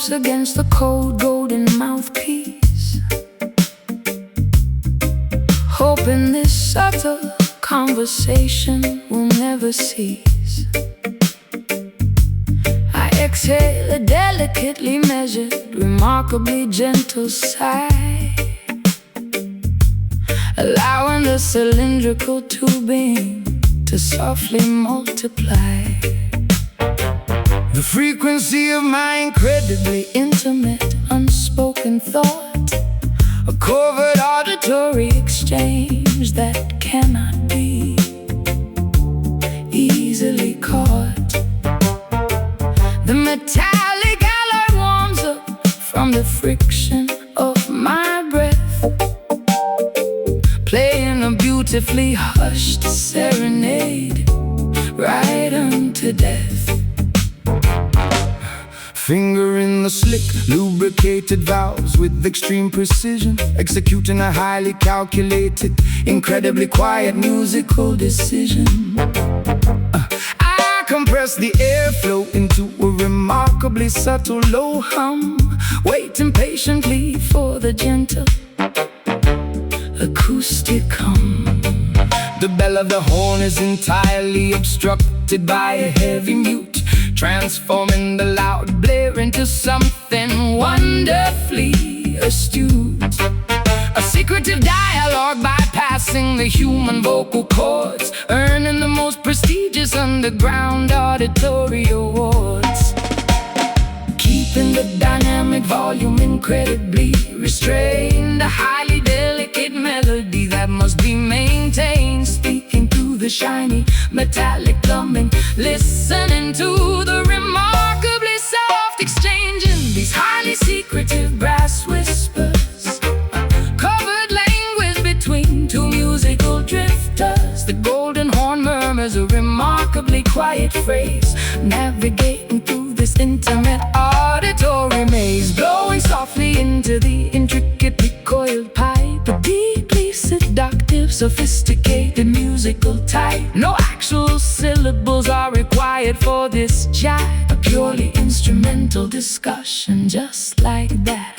voice against the cold golden mouthpiece, hoping this subtle conversation will never cease. I exhale a delicately measured, remarkably gentle sigh, allowing the cylindrical tubing to softly multiply. The frequency of my incredibly intimate, unspoken thought, a covert auditory exchange that cannot be easily caught. The metallic alloy warms up from the friction of my breath, playing a beautifully hushed serenade right unto death. Finger in the slick, lubricated valves with extreme precision, executing a highly calculated, incredibly quiet musical decision. I compress the airflow into a remarkably subtle low hum, waiting patiently for the gentle acoustic hum. The bell of the horn is entirely obstructed by a heavy mute, transforming the loud blare into something wonderfully astute. A secretive dialogue bypassing the human vocal cords, earning the most prestigious underground auditory awards. Keeping the dynamic volume incredibly restrained, a highly delicate melody that must be maintained, speaking through the shiny metallic plumbing, listening to the remarkably soft exchanging, these highly secretive brass whispers, covered language between two musical drifters. The golden horn murmurs a remarkably quiet phrase, navigating through this intimate auditory maze, blowing softly into the intricately coiled pipe, a deeply seductive, sophisticated musical type. No actual syllables are required for this chat, a purely instrumental discussion, just like that.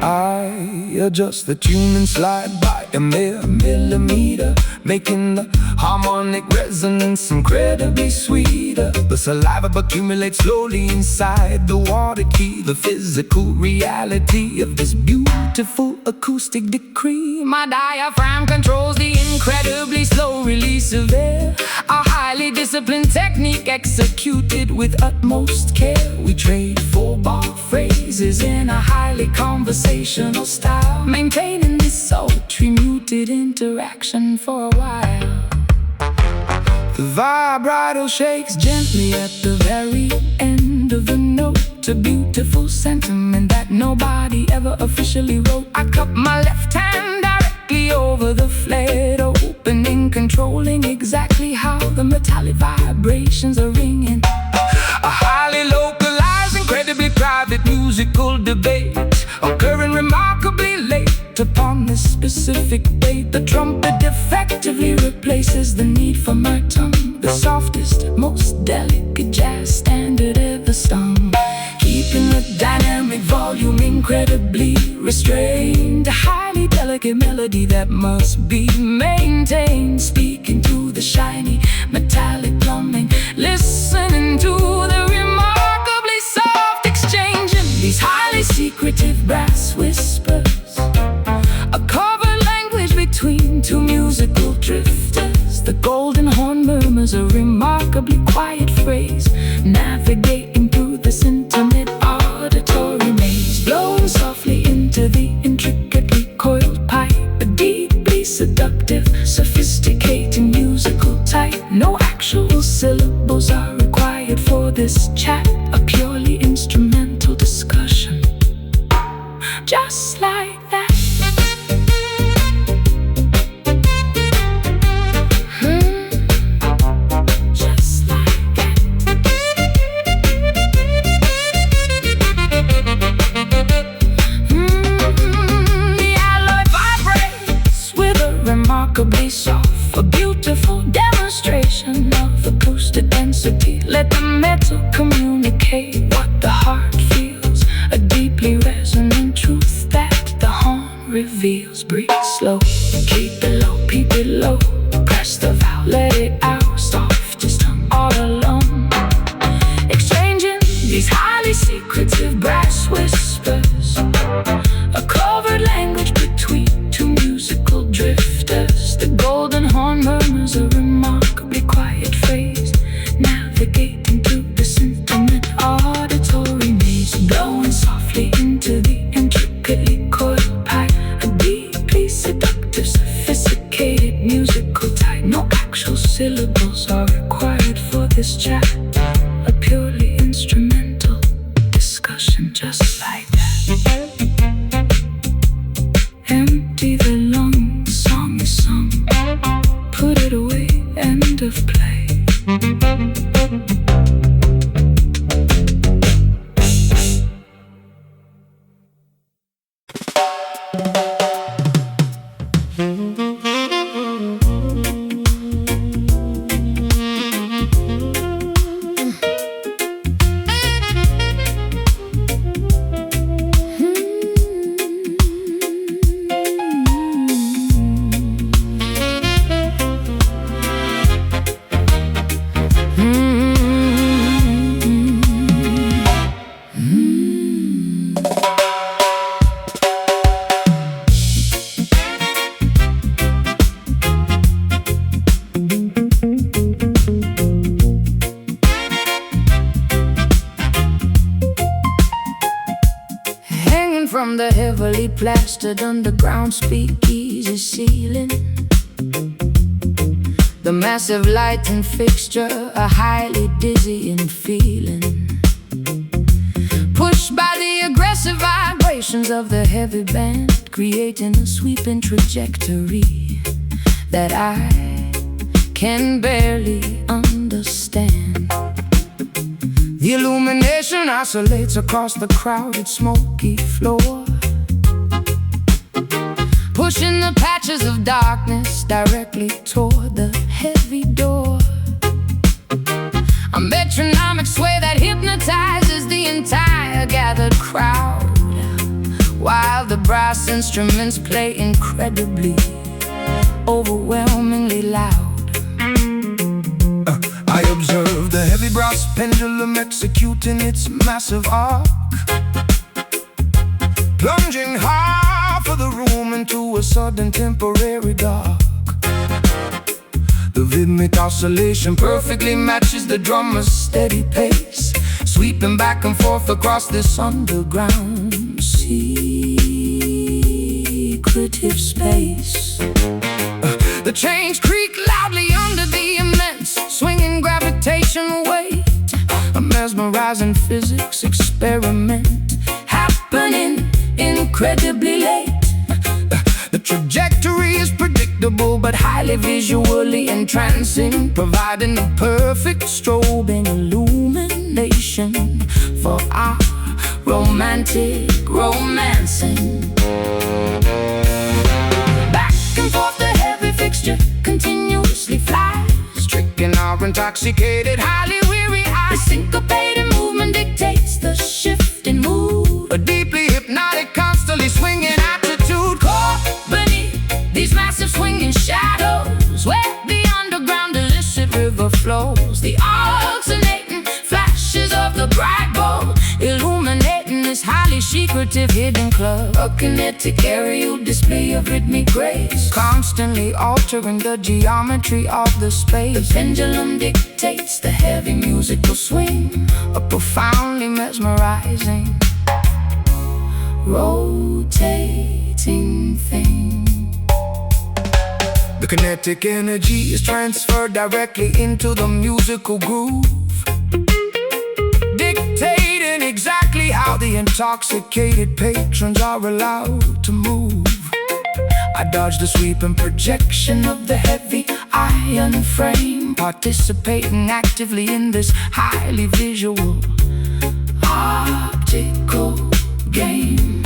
I adjust the tune and slide by a mere millimeter, making the harmonic resonance incredibly sweeter. The saliva accumulates slowly inside the water key, the physical reality of this beautiful acoustic decree. My diaphragm controls the incredibly slow release of air, a highly disciplined technique executed with utmost care. We trade 4-bar phrases in a highly conversational style, maintaining this sultry muted interaction for a while. The vibrato shakes gently at the very end of the note, a beautiful sentiment that nobody ever officially wrote. I cup my left hand directly over the flared opening, controlling exactly how the metallic vibrations are ringing. A highly localized, incredibly private musical debate, occurring remarkably late upon this specific date. The trumpet effectively replaces the need for my tongue, the softest, most delicate jazz standard ever sung, keeping the dynamic volume incredibly restrained, a highly delicate melody that must be maintained, speaking through the shiny metallic plumbing, listening to the remarkably soft exchanging, these highly secretive brass whispers, a covered language between two musical drifters. The golden horn murmurs a remarkably quiet phrase, navigating through this intimate auditory maze, blowing softly into the intricately coiled pipe, a deeply seductive, sophisticated musical type. No actual syllables are required for this chat, a purely instrumental discussion, just like that. Just like that. The alloy vibrates remarkably soft, a beautiful demonstration of acoustic and to communicate what the heart feels, a deeply resonant truth that the horn reveals. Breathe slow, keep it low, keep it low. Press the valve, let it out, softest tongue all alone. Exchanging these highly secretive brass whispers, a covert language between two musical drifters. The golden horn murmurs a remarkably quiet phrase, navigating through this intimate auditory maze, blowing softly into the intricately coiled pipe. A deeply seductive, sophisticated musical type. No actual syllables are required for this chat, a purely instrumental discussion just like that. Empty the lungs, song is sung, put it away, end of play. From the heavily plastered underground speakeasy ceiling, the massive lighting fixture, a highly dizzying feeling, pushed by the aggressive vibrations of the heavy band, creating a sweeping trajectory that I can barely understand. The illumination oscillates across the crowded, smoky floor, pushing the patches of darkness directly toward the heavy door. A metronomic sway that hypnotizes the entire gathered crowd, while the brass instruments play incredibly, overwhelmingly loud. I observe the heavy brass pendulum executing its massive arc, plunging half of the room into a sudden temporary dark. The rhythmic oscillation perfectly matches the drummer's steady pace, sweeping back and forth across this underground secretive space. The chains creak loudly under the immense swinging gravitational weight, a mesmerizing physics experiment happening incredibly late. The trajectory is predictable but highly visually entrancing, providing the perfect strobing illumination for our romantic romancing. Back and forth the heavy fixture continuously flies, tricking our intoxicated, highly weary eyes. The syncopated movement dictates the shifting mood, a deeply hypnotic, constantly swinging attitude, caught beneath these massive swinging shadows, where the underground illicit river flows. The alternating flashes of the bright bulb illuminating this highly secretive hidden club, a kinetic aerial display of rhythmic grace, constantly altering the geometry of the space. The pendulum dictates the heavy musical swing, a profoundly mesmerizing, rotating thing. The kinetic energy is transferred directly into the musical groove, dictating exactly how the intoxicated patrons are allowed to move. I dodge the sweeping projection of the heavy iron frame, participating actively in this highly visual optical game.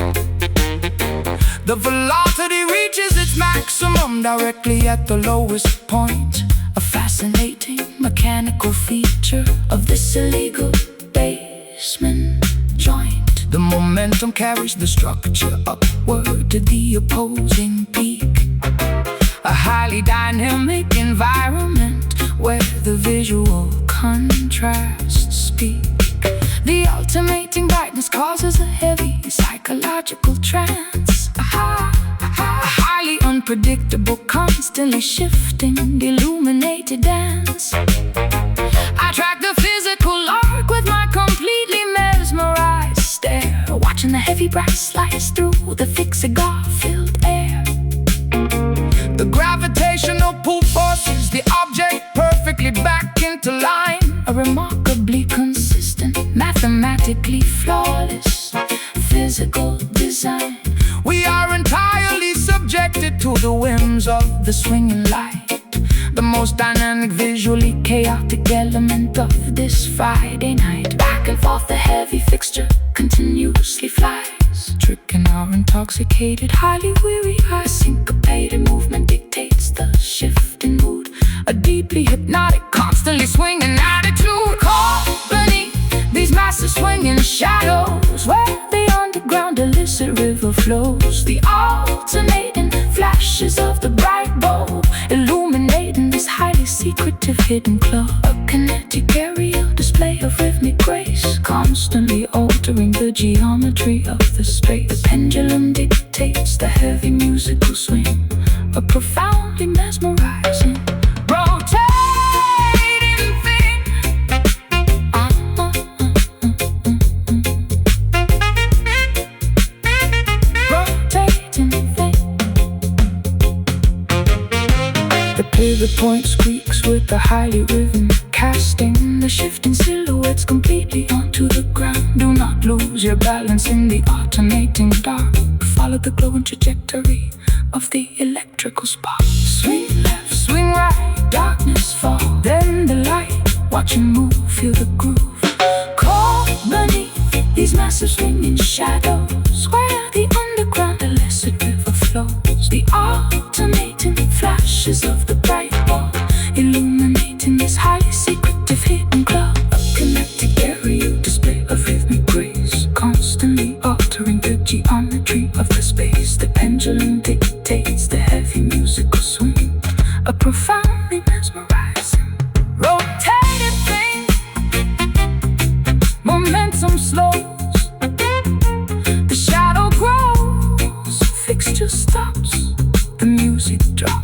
The velocity reaches its maximum directly at the lowest point, a fascinating mechanical mechanical feature of this illegal basement joint. The momentum carries the structure upward to the opposing peak. A highly dynamic environment where the visual contrasts speak. The alternating brightness causes a heavy psychological trance. A highly unpredictable, constantly shifting, illuminated dance. I track the physical arc with my completely mesmerized stare, watching the heavy brass slice through the thick cigar-filled air. The gravitational pull forces the object perfectly back into line. A remarkably consistent, mathematically flawless physical design. We are entirely subjected to the whims of the swinging light, the most dynamic, visually chaotic element of this Friday night. Back and forth the heavy fixture continuously flies, tricking our intoxicated, highly weary eyes. Syncopated movement dictates the shifting mood, a deeply hypnotic, constantly swinging attitude. Caught beneath these massive swinging shadows, where the underground illicit river flows. The alternating flashes of the bright bulb illuminating this highly secretive hidden club. A kinetic aerial display of rhythmic grace, constantly altering the geometry of the space. The pendulum dictates the heavy musical swing, a profoundly mesmerizing, rotating thing. Rotating thing. The pivot point squeaks with the highly rhythm, casting the shifting silhouettes completely onto the ground. Do not lose your balance in the alternating dark. Follow the glowing trajectory of the electrical spark. Swing left, swing right, darkness fall, then the light. Watch and move, feel the groove. Caught beneath these massive swinging shadows, where the underground illicit river flows. The alternating flashes of the bright bulb illuminating this highly secretive hidden club. A kinetic aerial display of rhythmic grace, constantly altering the geometry of the space. The pendulum dictates the heavy musical swing, a profoundly mesmerizing, rotating thing. Momentum slows, the shadow grows, fixture stops, the music drops.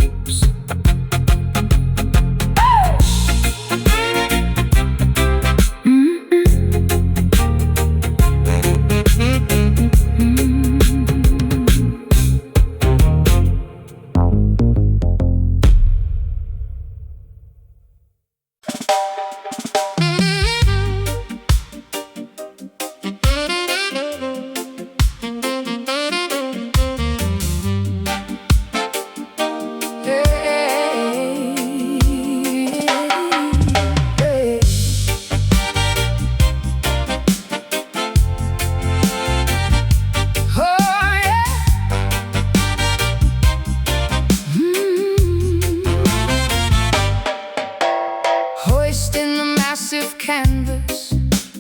Canvas,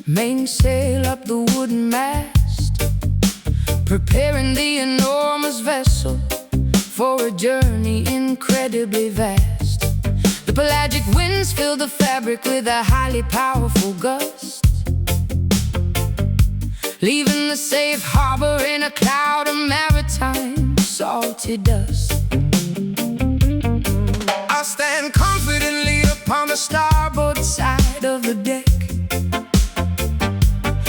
mainsail up the wooden mast, preparing the enormous vessel for a journey incredibly vast. The pelagic winds fill the fabric with a highly powerful gust, leaving the safe harbor in a cloud of maritime salty dust. I stand confidently upon the starboard side of the deck,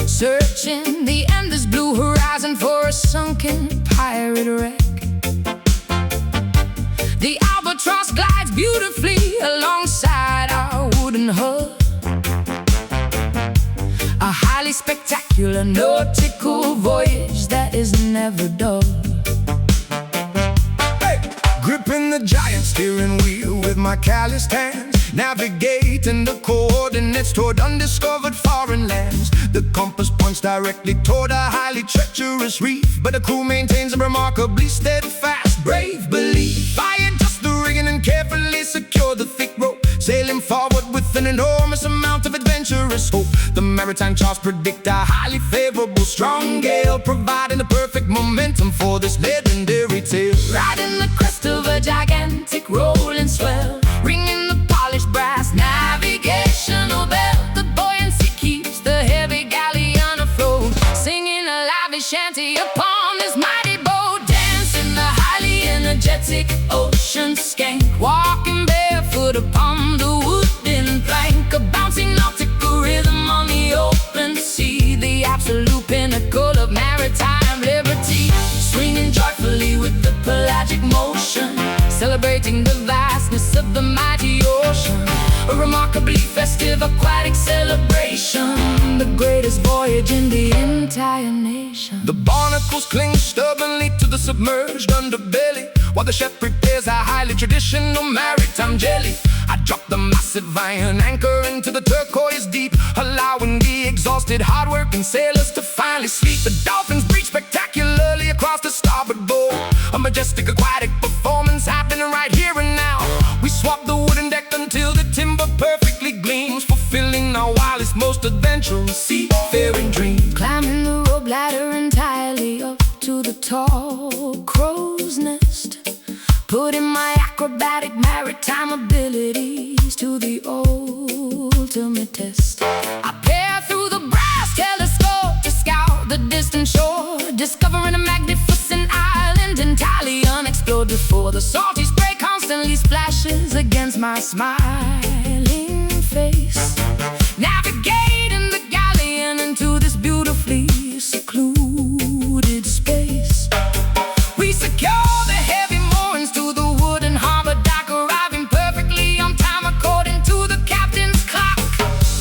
searching the endless blue horizon for a sunken pirate wreck. The albatross glides beautifully alongside our wooden hull, a highly spectacular nautical voyage that is never dull. Gripping the giant steering wheel with my calloused hands, navigating the coordinates toward undiscovered foreign lands. The compass points directly toward a highly treacherous reef, but the crew maintains a remarkably steadfast, brave belief. I adjust the rigging and carefully secure the thick rope, sailing forward with an enormous adventurous hope. The maritime charts predict a highly favorable strong gale, providing the perfect momentum for this legendary tale. Riding the crest of a gigantic rolling swell, ringing the polished brass navigational bell. The buoyancy keeps the heavy galleon afloat, singing a lively shanty upon this mighty boat. Dancing the highly energetic ocean skank, walking barefoot upon the wooden plank. A bouncing nautical rhythm on the open sea, the absolute pinnacle of maritime liberty. Swinging joyfully with the pelagic motion, celebrating the vastness of the mighty ocean. A remarkably festive aquatic celebration, the greatest voyage in the entire nation. The barnacles cling stubbornly to the submerged underbelly, while the chef prepares a highly traditional maritime jelly. I drop the massive iron anchor into the turquoise deep, allowing the exhausted, hard-working sailors to finally sleep. The dolphins breach spectacularly across the starboard bow, a majestic aquatic performance happening right here and now. We swap the wooden deck until the timber perfectly gleams, fulfilling our wildest, most adventurous seafaring dream. Climbing the rope ladder entirely up to the tall crow's nest, putting my acrobatic maritime abilities to the ultimate test. I peer through the brass telescope to scout the distant shore, discovering a magnificent island entirely unexplored before. The salty spray constantly splashes against my smiling face, navigating the galleon into this beautifully secluded space. We secure the heavy moorings to the wooden harbor dock, arriving perfectly on time according to the captain's clock.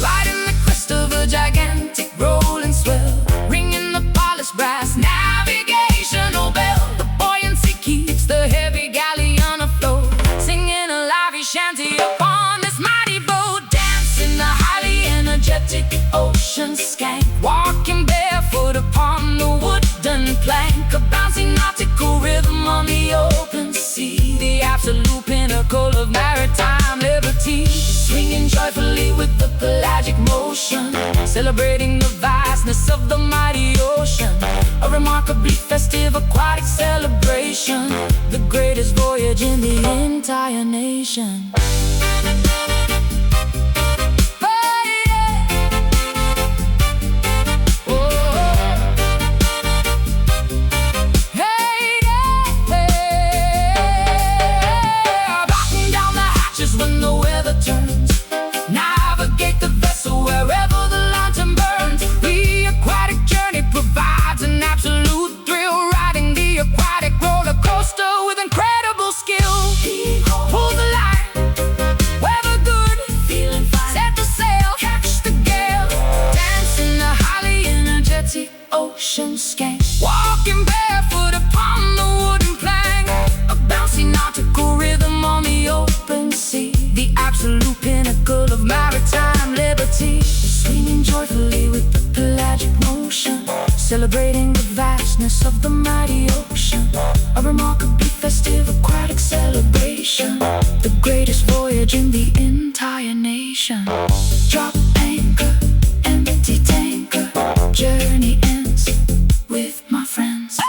Riding the crest of a gigantic rolling swell, ringing the polished brass navigational bell. The buoyancy keeps the heavy galleon afloat, singing a lively shanty upon this mighty boat. Dancing the highly energetic ocean skank, walking barefoot upon the wooden plank. A bouncing nautical rhythm on the open sea, the absolute pinnacle of maritime liberty. Swinging joyfully with the pelagic motion, celebrating the vastness of the mighty ocean. A remarkably festive aquatic celebration, the greatest voyage in the entire nation. Navigate the vessel wherever the lantern burns. The aquatic journey provides an absolute thrill, riding the aquatic roller coaster with incredible skill. Pull the line, weather good, feeling fine, set the sail, catch the gale. Dancing the highly energetic ocean skank, walking barefoot upon the wooden plank. A bouncy nautical rhythm on the open sea, the absolute pinnacle of maritime liberty. Swinging joyfully with the pelagic motion, celebrating the vastness of the mighty ocean. A remarkably festive aquatic celebration, the greatest voyage in the entire nation. Drop anchor, empty tanker, journey ends with my friends.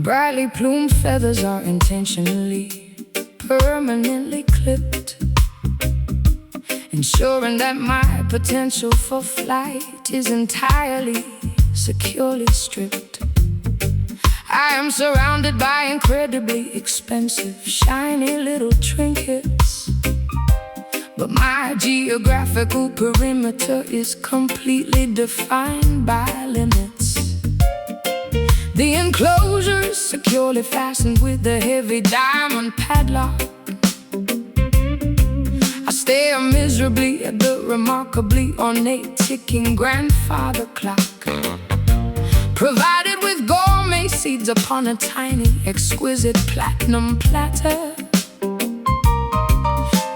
Brightly plumed feathers are intentionally, permanently clipped, ensuring that my potential for flight is entirely, securely stripped. I am surrounded by incredibly expensive, shiny little trinkets, but my geographical perimeter is completely defined by limits. The enclosure is securely fastened with a heavy diamond padlock. I stare miserably at the remarkably ornate ticking grandfather clock, provided with gourmet seeds upon a tiny, exquisite platinum platter.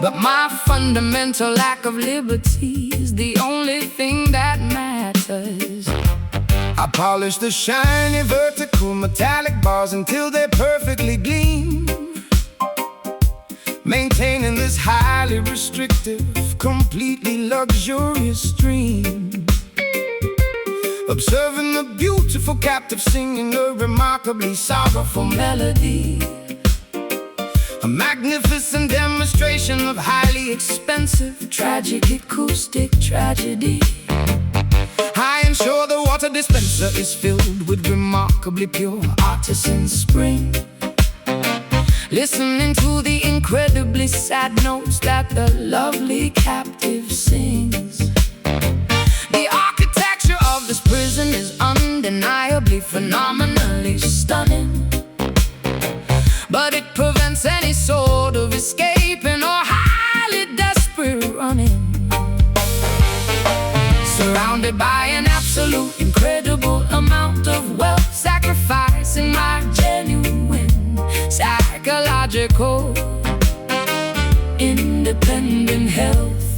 But my fundamental lack of liberty is the only thing that matters. I polish the shiny vertical metallic bars until they perfectly gleam, maintaining this highly restrictive, completely luxurious stream. Observing the beautiful captive singing a remarkably sorrowful melody, a magnificent demonstration of highly expensive, tragic acoustic tragedy. I ensure the water dispenser is filled with remarkably pure artisan spring, listening to the incredibly sad notes that the lovely captive sings. The architecture of this prison is undeniably phenomenally stunning, but it prevents any sort of escaping or highly desperate running. Surrounded by an absolute incredible amount of wealth, sacrificing my genuine psychological independent health,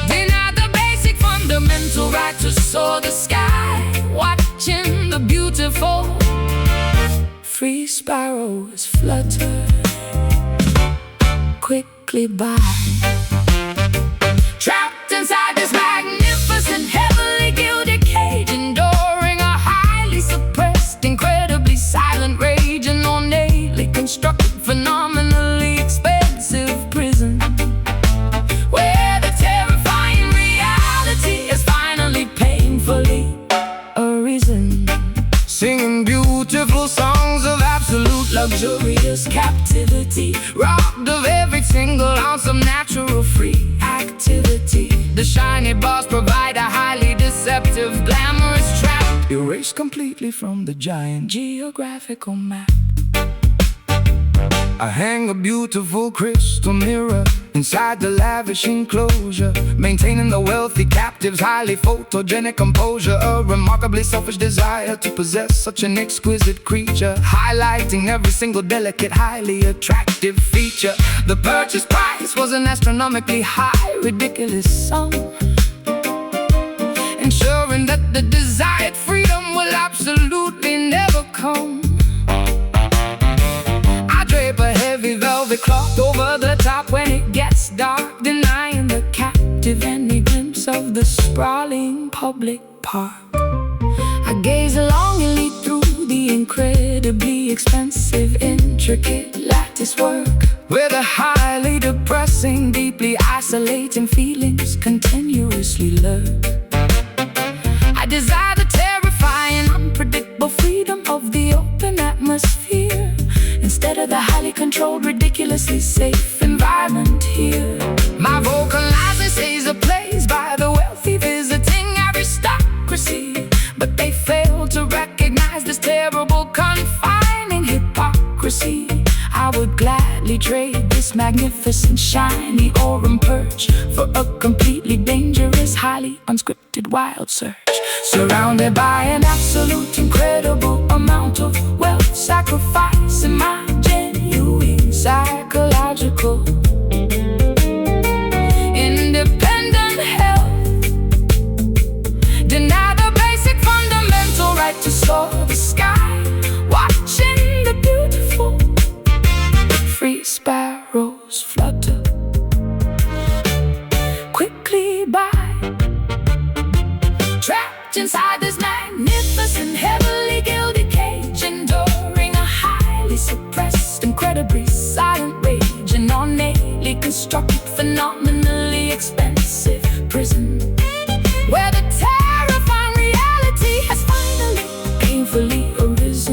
deny the basic fundamental right to soar the sky, watching the beautiful free sparrows flutter quickly by. Trapped inside this magnificent, heavily gilded cage, enduring a highly suppressed, incredibly silent rage, an ornately constructed, phenomenally expensive prison, where the terrifying reality is finally painfully arisen. Singing beautiful songs of absolute luxurious captivity, robbed of every single ounce of natural free activity. The shiny bars provide a highly deceptive, glamorous trap, erased completely from the giant geographical map. I hang a beautiful crystal mirror inside the lavish enclosure, maintaining the wealthy captive's highly photogenic composure, a remarkably selfish desire to possess such an exquisite creature, highlighting every single delicate, highly attractive feature. The purchase price was an astronomically high, ridiculous sum, ensuring that the desired freedom will absolutely never come. Drape a heavy velvet cloth over the top when it gets dark, denying the captive any glimpse of the sprawling public park. I gaze longingly through the incredibly expensive, intricate lattice work, where the highly depressing, deeply isolating feelings continuously lurk. I desire the terrifying, unpredictable freedom of the open atmosphere, instead of the highly controlled, ridiculously safe environment here. My vocalizing stays ablaze by the wealthy visiting aristocracy, but they fail to recognize this terrible, confining hypocrisy. I would gladly trade this magnificent, shiny aurum perch for a completely dangerous, highly unscripted wild search. Surrounded by an absolute, incredible amount of wealth, sacrificing my genuine psychological independent health, deny the basic fundamental right to soar the sky, watching the beautiful free sparrows flutter quickly by. Trapped inside this magnificent, heavily gilded cage, enduring a highly suppressed, incredibly silent rage, an ornately constructed, phenomenally expensive prison, where the terrifying reality has finally painfully arisen.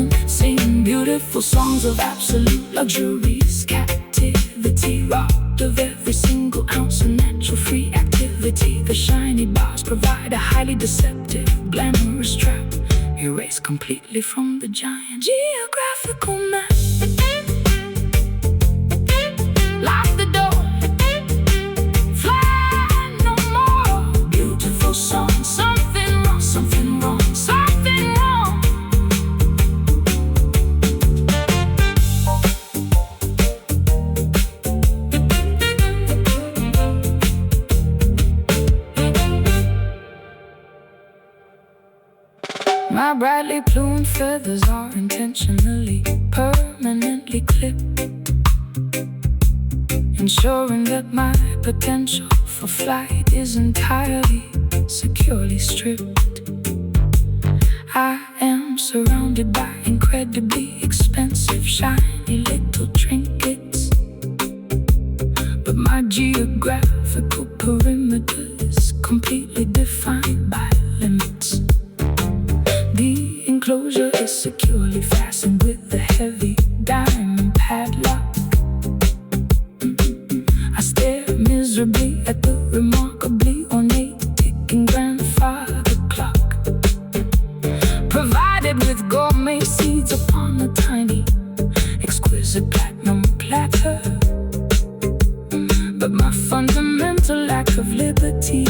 sounds of absolute luxuries, captivity, robbed of every single ounce of natural free activity. The shiny bars provide a highly deceptive, glamorous trap, erased completely from the giant geographical map. Lock the door, fly no more. Beautiful song, something wrong, something wrong, something wrong. My brightly plumed feathers are intentionally, permanently clipped, ensuring that my potential for flight is entirely, securely stripped. I am surrounded by incredibly expensive, shiny little trinkets, but my geographical perimeter is completely defined by limits. The enclosure is securely fastened with a heavy diamond padlock. I stare miserably at the remarkably ornate ticking grandfather clock, provided with gourmet seeds upon a tiny, exquisite platinum platter. But my fundamental lack of liberty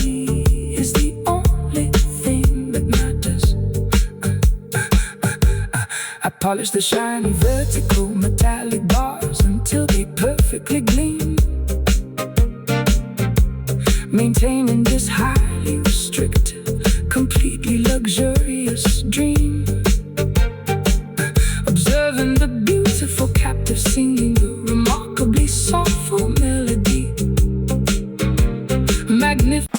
is the only thing that matters. I polish the shiny vertical metallic bars until they perfectly gleam, maintaining this highly restricted, completely luxurious dream. Observing the beautiful captive singing the remarkably soulful melody. Magnificent.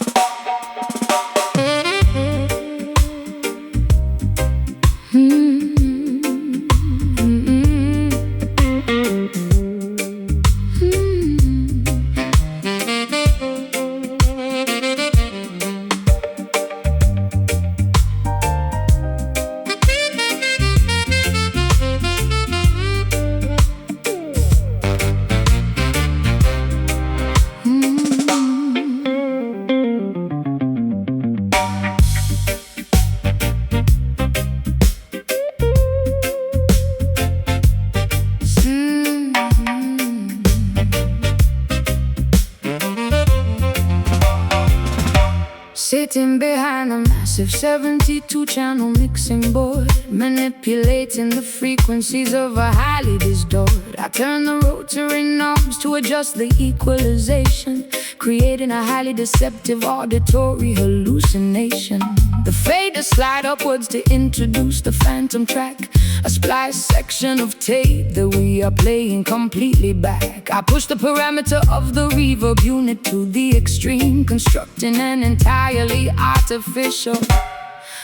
Sitting behind a massive 72-channel mixing board, manipulating the frequencies of a highly distorted. I turn the rotary knobs to adjust the equalization, creating a highly deceptive auditory hallucination. The faders slide upwards to introduce the phantom track, a splice section of tape that we are playing completely back. I push the parameter of the reverb unit to the extreme, constructing an entirely artificial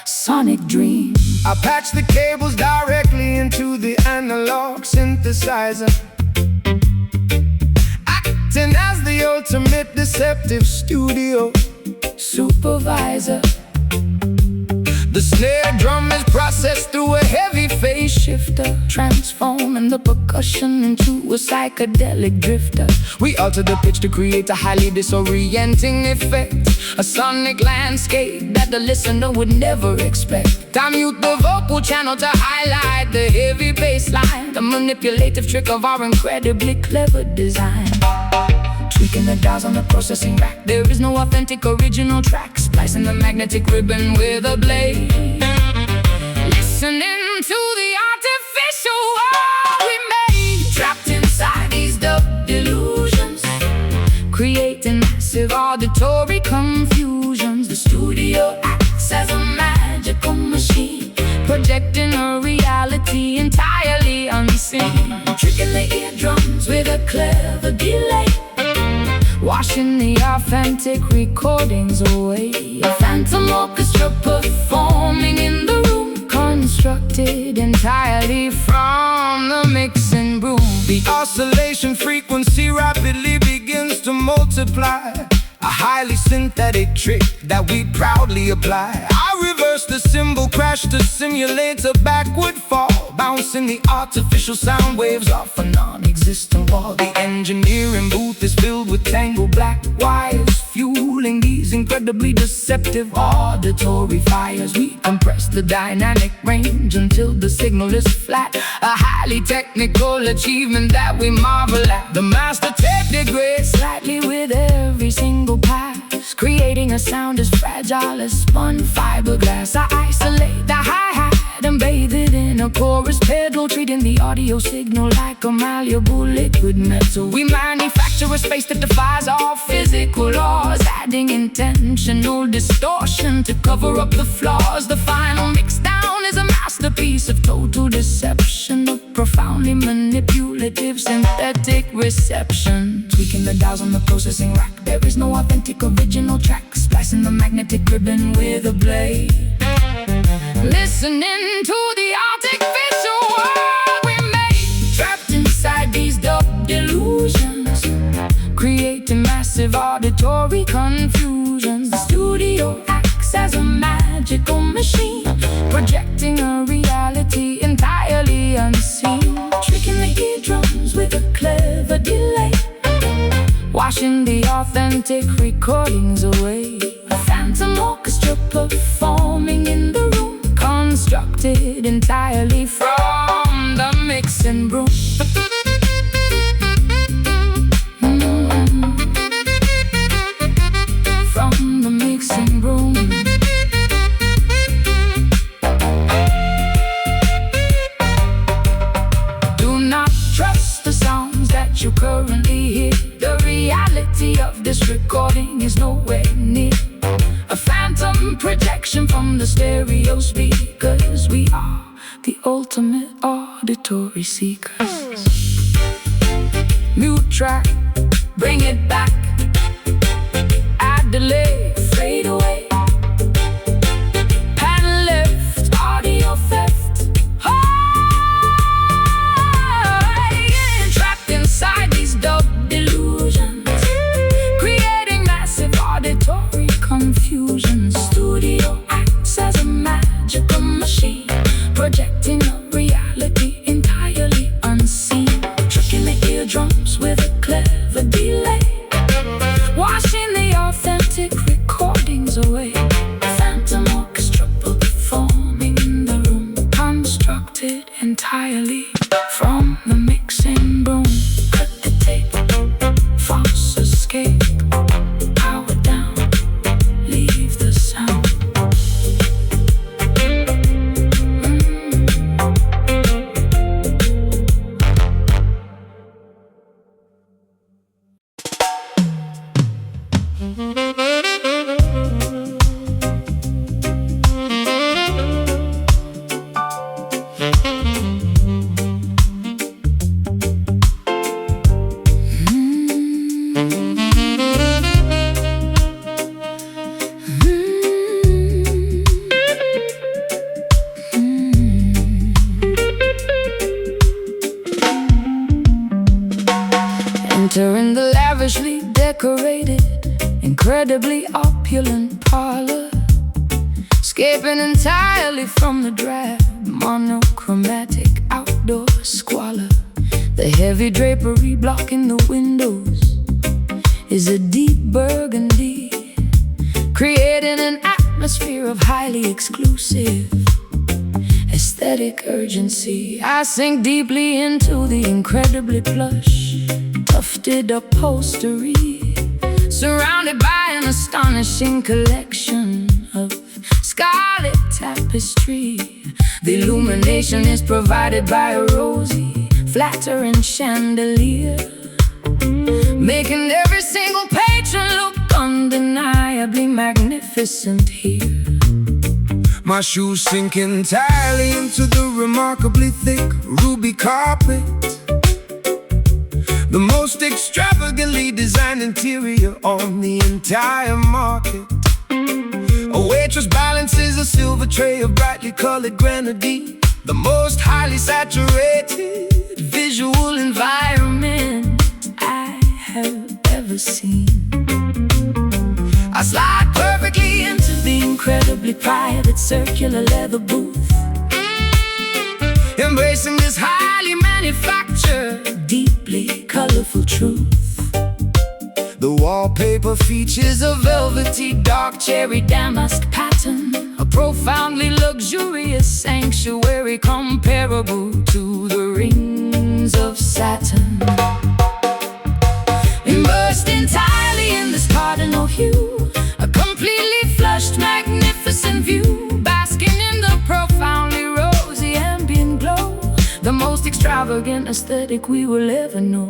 sonic dream. I patch the cables directly into the analog synthesizer, acting as the ultimate deceptive studio supervisor. The snare drum is processed through a heavy phase shifter, transforming the percussion into a psychedelic drifter. We alter the pitch to create a highly disorienting effect, a sonic landscape that the listener would never expect. I mute the vocal channel to highlight the heavy bass line, the manipulative trick of our incredibly clever design. Tweaking the dials on the processing rack, there is no authentic original track. Splicing the magnetic ribbon with a blade, listening to the artificial world we made, trapped inside these dub delusions, creating massive auditory confusions. The studio acts as a magical machine, projecting a reality entirely unseen, tricking the eardrums with a clever delay, washing the authentic recordings away. A phantom orchestra performing in the room, constructed entirely from the mixing broom. The oscillation frequency rapidly begins to multiply, a highly synthetic trick that we proudly apply. I reverse the cymbal crash to simulate a backward fall, bouncing the artificial sound waves off a non-existent wall. The engineering booth is filled with tangled black wires, fueling these incredibly deceptive auditory fires. We compress the dynamic range until the signal is flat, a highly technical achievement that we marvel at. The master tape degrades slightly with every single pass, creating a sound as fragile as spun fiberglass. I isolate the hi-hat and bathe it in a chorus pedal, treating the audio signal like a malleable liquid metal. We manufacture a space that defies all physical laws, adding intentional distortion to cover up the flaws. The final mixdown is a masterpiece of total deception, of profoundly manipulative synthetic reception. Tweaking the dials on the processing rack, there is no authentic original track. Splicing the magnetic ribbon with a blade, listening to the artificial world we made, trapped inside these dub delusions, creating massive auditory confusions. The studio acts as a magical machine, projecting a reality entirely unseen, tricking the eardrums with a clever delay, washing the authentic recordings away. A phantom orchestra performing in the room, constructed entirely from the mixing broom. From the mixing broom. Do not trust the sounds that you currently hear. The reality of this recording is nowhere near a phantom projection from the stereo speakers. We are the ultimate auditory seekers. Mute track, bring it back. Add delay, fade away. Pan left, audio theft. Trapped inside these dub delusions, creating massive auditory confusion. Studio acts as a magical machine, projecting a reality entirely unseen, tricking the eardrums with a clever delay, washing the authentic recordings away. Phantom orchestra performing in the room, constructed entirely from the mixing broom. Cut the tape, false escape, power down, leave the sound. Entering the lavishly decorated, incredibly opulent parlor, escaping entirely from the drab, monochromatic outdoor squalor. The heavy drapery blocking the windows is a deep burgundy, creating an atmosphere of highly exclusive aesthetic urgency. I sink deeply into the incredibly plush, tufted upholstery, surrounded by an astonishing collection of scarlet tapestry. The illumination is provided by a rosy, flattering chandelier, making every single patron look undeniably magnificent here. My shoes sink entirely into the remarkably thick ruby carpet, the most extravagantly designed interior on the entire market. A waitress balances a silver tray of brightly colored grenadine, the most highly saturated visual environment I have ever seen. I slide perfectly into the incredibly private circular leather booth, embracing this highly manufactured, deeply colorful truth. The wallpaper features A velvety dark cherry damask pattern, a profoundly luxurious sanctuary comparable to the rings of Saturn. Immersed entirely in this cardinal hue, a completely flushed, magnificent view, basking in the profoundly rosy ambient glow, the most extravagant aesthetic we will ever know.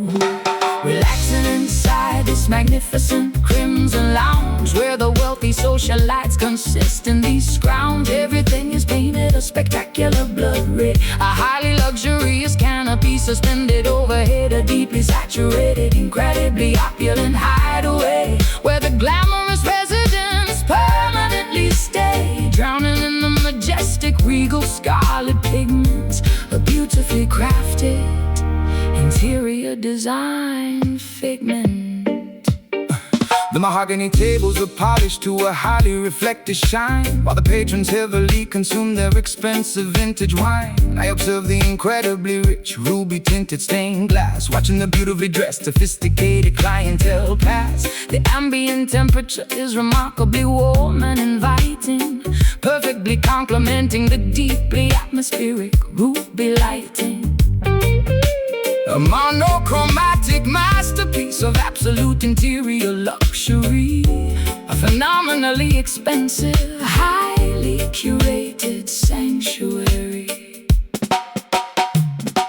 Relaxing inside this magnificent crimson lounge, where the wealthy socialites consist in these scrounge. Everything is painted a spectacular blood red, a highly luxurious canopy suspended overhead, a deeply saturated, incredibly opulent hideaway, where the glamorous residents permanently stay, drowning in the majestic regal scarlet pigments, a beautifully crafted interior design figment. The mahogany tables were polished to a highly reflective shine, while the patrons heavily consumed their expensive vintage wine. I observed the incredibly rich ruby-tinted stained glass, watching the beautifully dressed, sophisticated clientele pass. The ambient temperature is remarkably warm and inviting, perfectly complementing the deeply atmospheric ruby lighting. A monochromatic masterpiece of absolute interior luxury, a phenomenally expensive, highly curated sanctuary.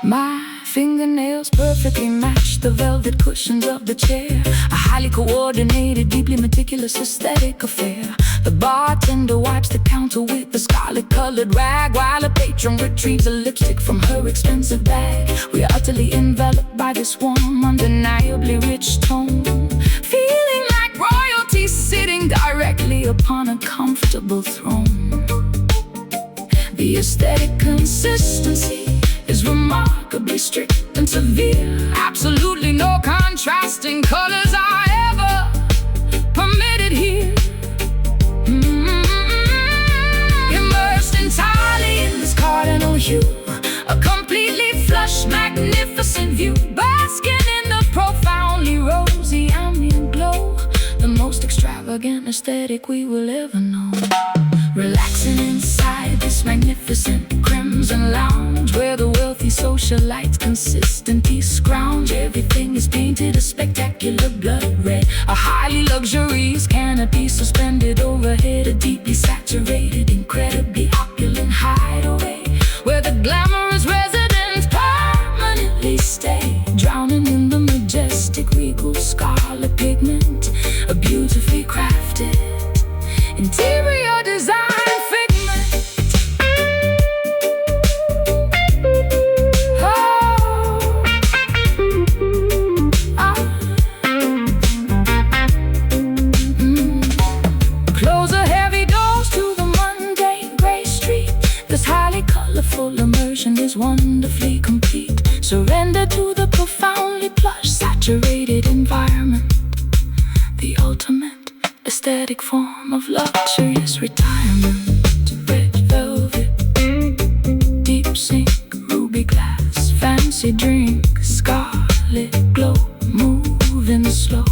My fingernails perfectly match the velvet cushions of the chair, a highly coordinated, deeply meticulous aesthetic affair. The bartender wipes the counter with the scarlet-colored rag, while a patron retrieves a lipstick from her expensive bag. We are utterly enveloped by this warm, undeniably rich tone, feeling like royalty sitting directly upon a comfortable throne. The aesthetic consistency is remarkably strict and severe. Absolutely no contrasting colors are ever permitted here. Immersed entirely in this cardinal hue, a completely flush, magnificent view, basking in the profoundly rosy ambient glow, the most extravagant aesthetic we will ever know. Relaxing inside this magnificent crimson lounge, where the wealthy socialites consistently scrounge. Everything is painted a spectacular blood red, a highly luxurious canopy suspended overhead, a deeply saturated, incredibly opulent hideaway, where the glamorous residents permanently stay, drowning in the majestic regal scarlet pigment, a beautifully crafted interior design figment. Close a heavy doors to the mundane gray street. This highly colorful immersion is wonderfully complete. Surrender to the profoundly plush, saturated environment, the ultimate aesthetic form of luxurious retirement. Red velvet, deep sink, ruby glass, fancy drink, scarlet glow, moving slow.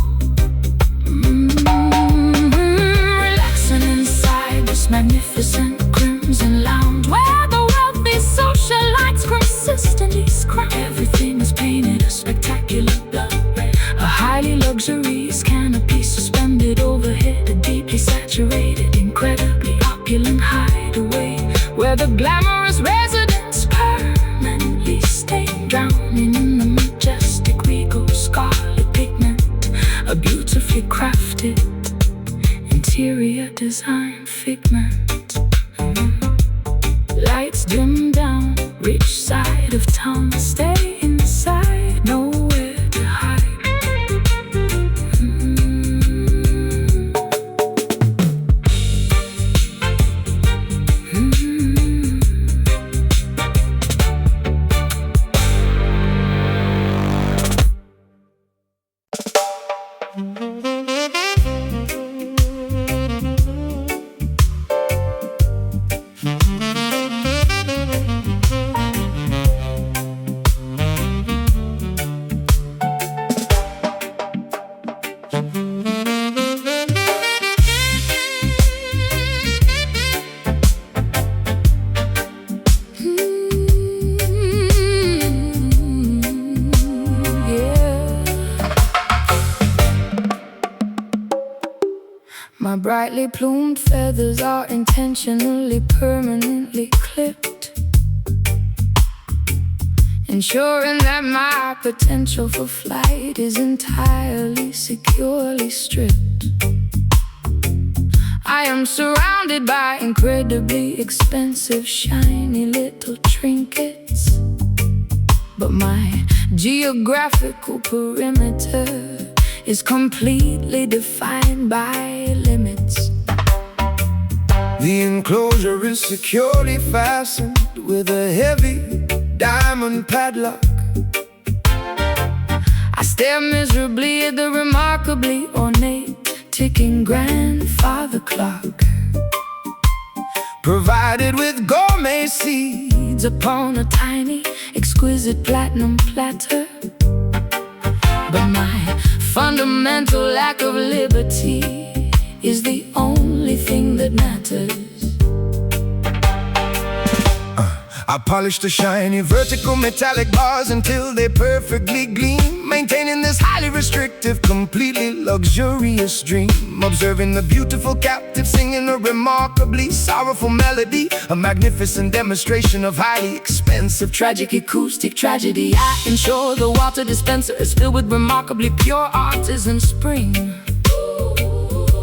Relaxing inside this magnificent crimson lounge, where the wealthy socialites consistently scrounge. Everything is painted a spectacular blood red, a highly luxurious canopy suspended overhead, a deeply saturated, incredibly opulent hideaway, where the glamorous residents permanently stay, drowning in the majestic regal scarlet pigment, a beautifully crafted interior design figment. Lights dim down, rich side of town, stay inside, nowhere to hide. My brightly plumed feathers are intentionally, permanently clipped, ensuring that my potential for flight is entirely, securely stripped. I am surrounded by incredibly expensive, shiny little trinkets, but my geographical perimeter is completely defined by limits. The enclosure is securely fastened with a heavy diamond padlock. I stare miserably at the remarkably ornate ticking grandfather clock, provided with gourmet seeds upon a tiny, exquisite platinum platter. But my fundamental lack of liberty is the only thing that matters. I polish the shiny vertical metallic bars until they perfectly gleam, maintaining this highly restrictive, completely luxurious dream. Observing the beautiful captive singing a remarkably sorrowful melody, a magnificent demonstration of highly expensive tragic acoustic tragedy. I ensure the water dispenser is filled with remarkably pure artisan spring,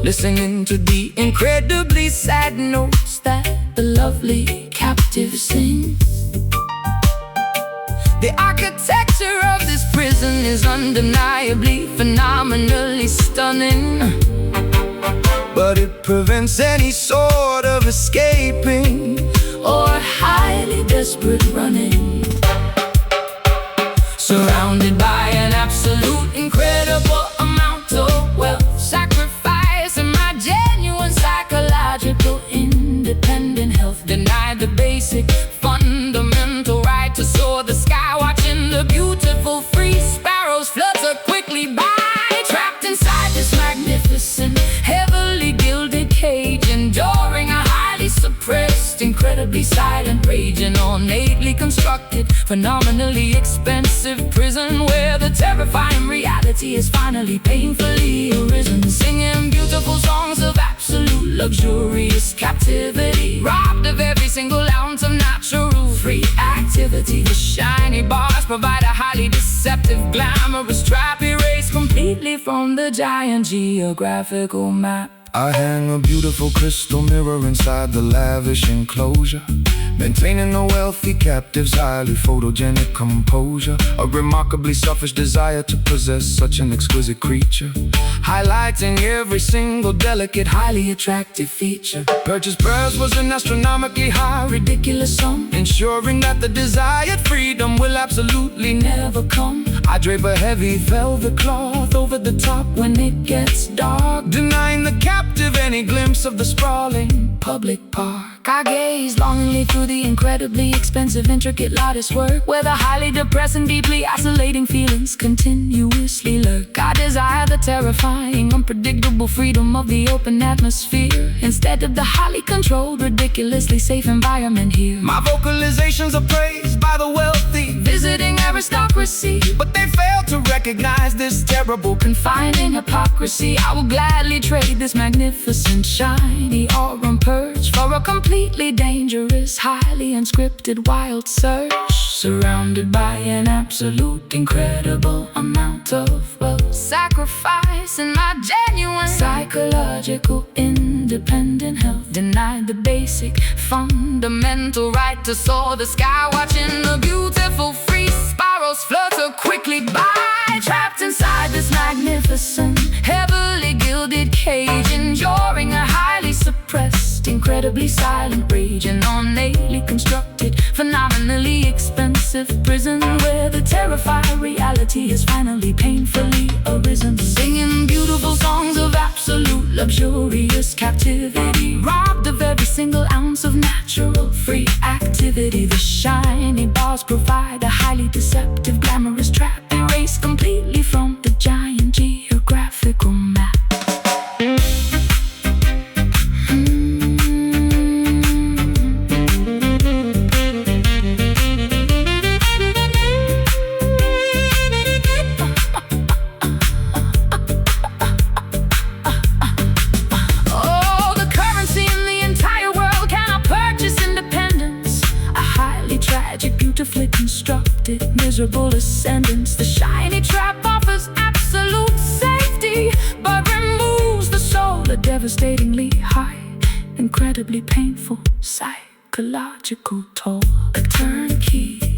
listening to the incredibly sad notes that the lovely captive sings. The architecture of this prison is undeniably, phenomenally stunning, but it prevents any sort of escaping or highly desperate running. Surrounded by an absolute incredible amount of wealth, sacrifice, and my genuine psychological independent health, denied the basic fundamental right to soar the sky, watching the beautiful free sparrows flutter quickly by, trapped inside this magnificent, heavily gilded cage, enduring a highly suppressed, incredibly silent rage. An ornately constructed, phenomenally expensive prison where the terrifying reality is finally painfully arisen, singing beautiful songs of absolute luxurious captivity, robbed of every single ounce of natural free activity. The shiny bars provide a highly deceptive, glamorous trap, erased completely from the giant geographical map. I hang a beautiful crystal mirror inside the lavish enclosure, maintaining a wealthy captive's highly photogenic composure, a remarkably selfish desire to possess such an exquisite creature, highlighting every single delicate, highly attractive feature. Purchase price was an astronomically high, ridiculous sum, ensuring that the desired freedom will absolutely never come. I drape a heavy velvet cloth over the top when it gets dark, denying the captive any glimpse of the sprawling public park. I gaze longingly through the incredibly expensive, intricate lattice work, where the highly depressing, deeply isolating feelings continuously lurk. I desire the terrifying, unpredictable freedom of the open atmosphere, instead of the highly controlled, ridiculously safe environment here. My vocalizations are praised by the wealthy, visiting aristocracy, but they fail to recognize this terrible, confining hypocrisy. I will gladly trade this magnificent, shiny aurum perch for a completely dangerous, highly unscripted wild search, surrounded by an absolute incredible amount of wealth, sacrifice, and my genuine psychological independent health, denied the basic fundamental right to soar the sky, watching the beautiful free sparrows flutter quickly by, trapped inside this magnificent, heavily gilded cage, enduring a highly suppressed, incredibly silent rage. An ornately constructed, phenomenally expensive prison where the terrifying reality has finally painfully arisen, singing beautiful songs of absolute luxurious captivity, robbed of every single ounce of natural free activity. The shiny bars provide a highly deceptive, glamorous trap, erased completely from the giant geographical map. miserable ascendance. The shiny trap offers absolute safety, but removes the soul a devastatingly high, incredibly painful psychological toll. A turnkey,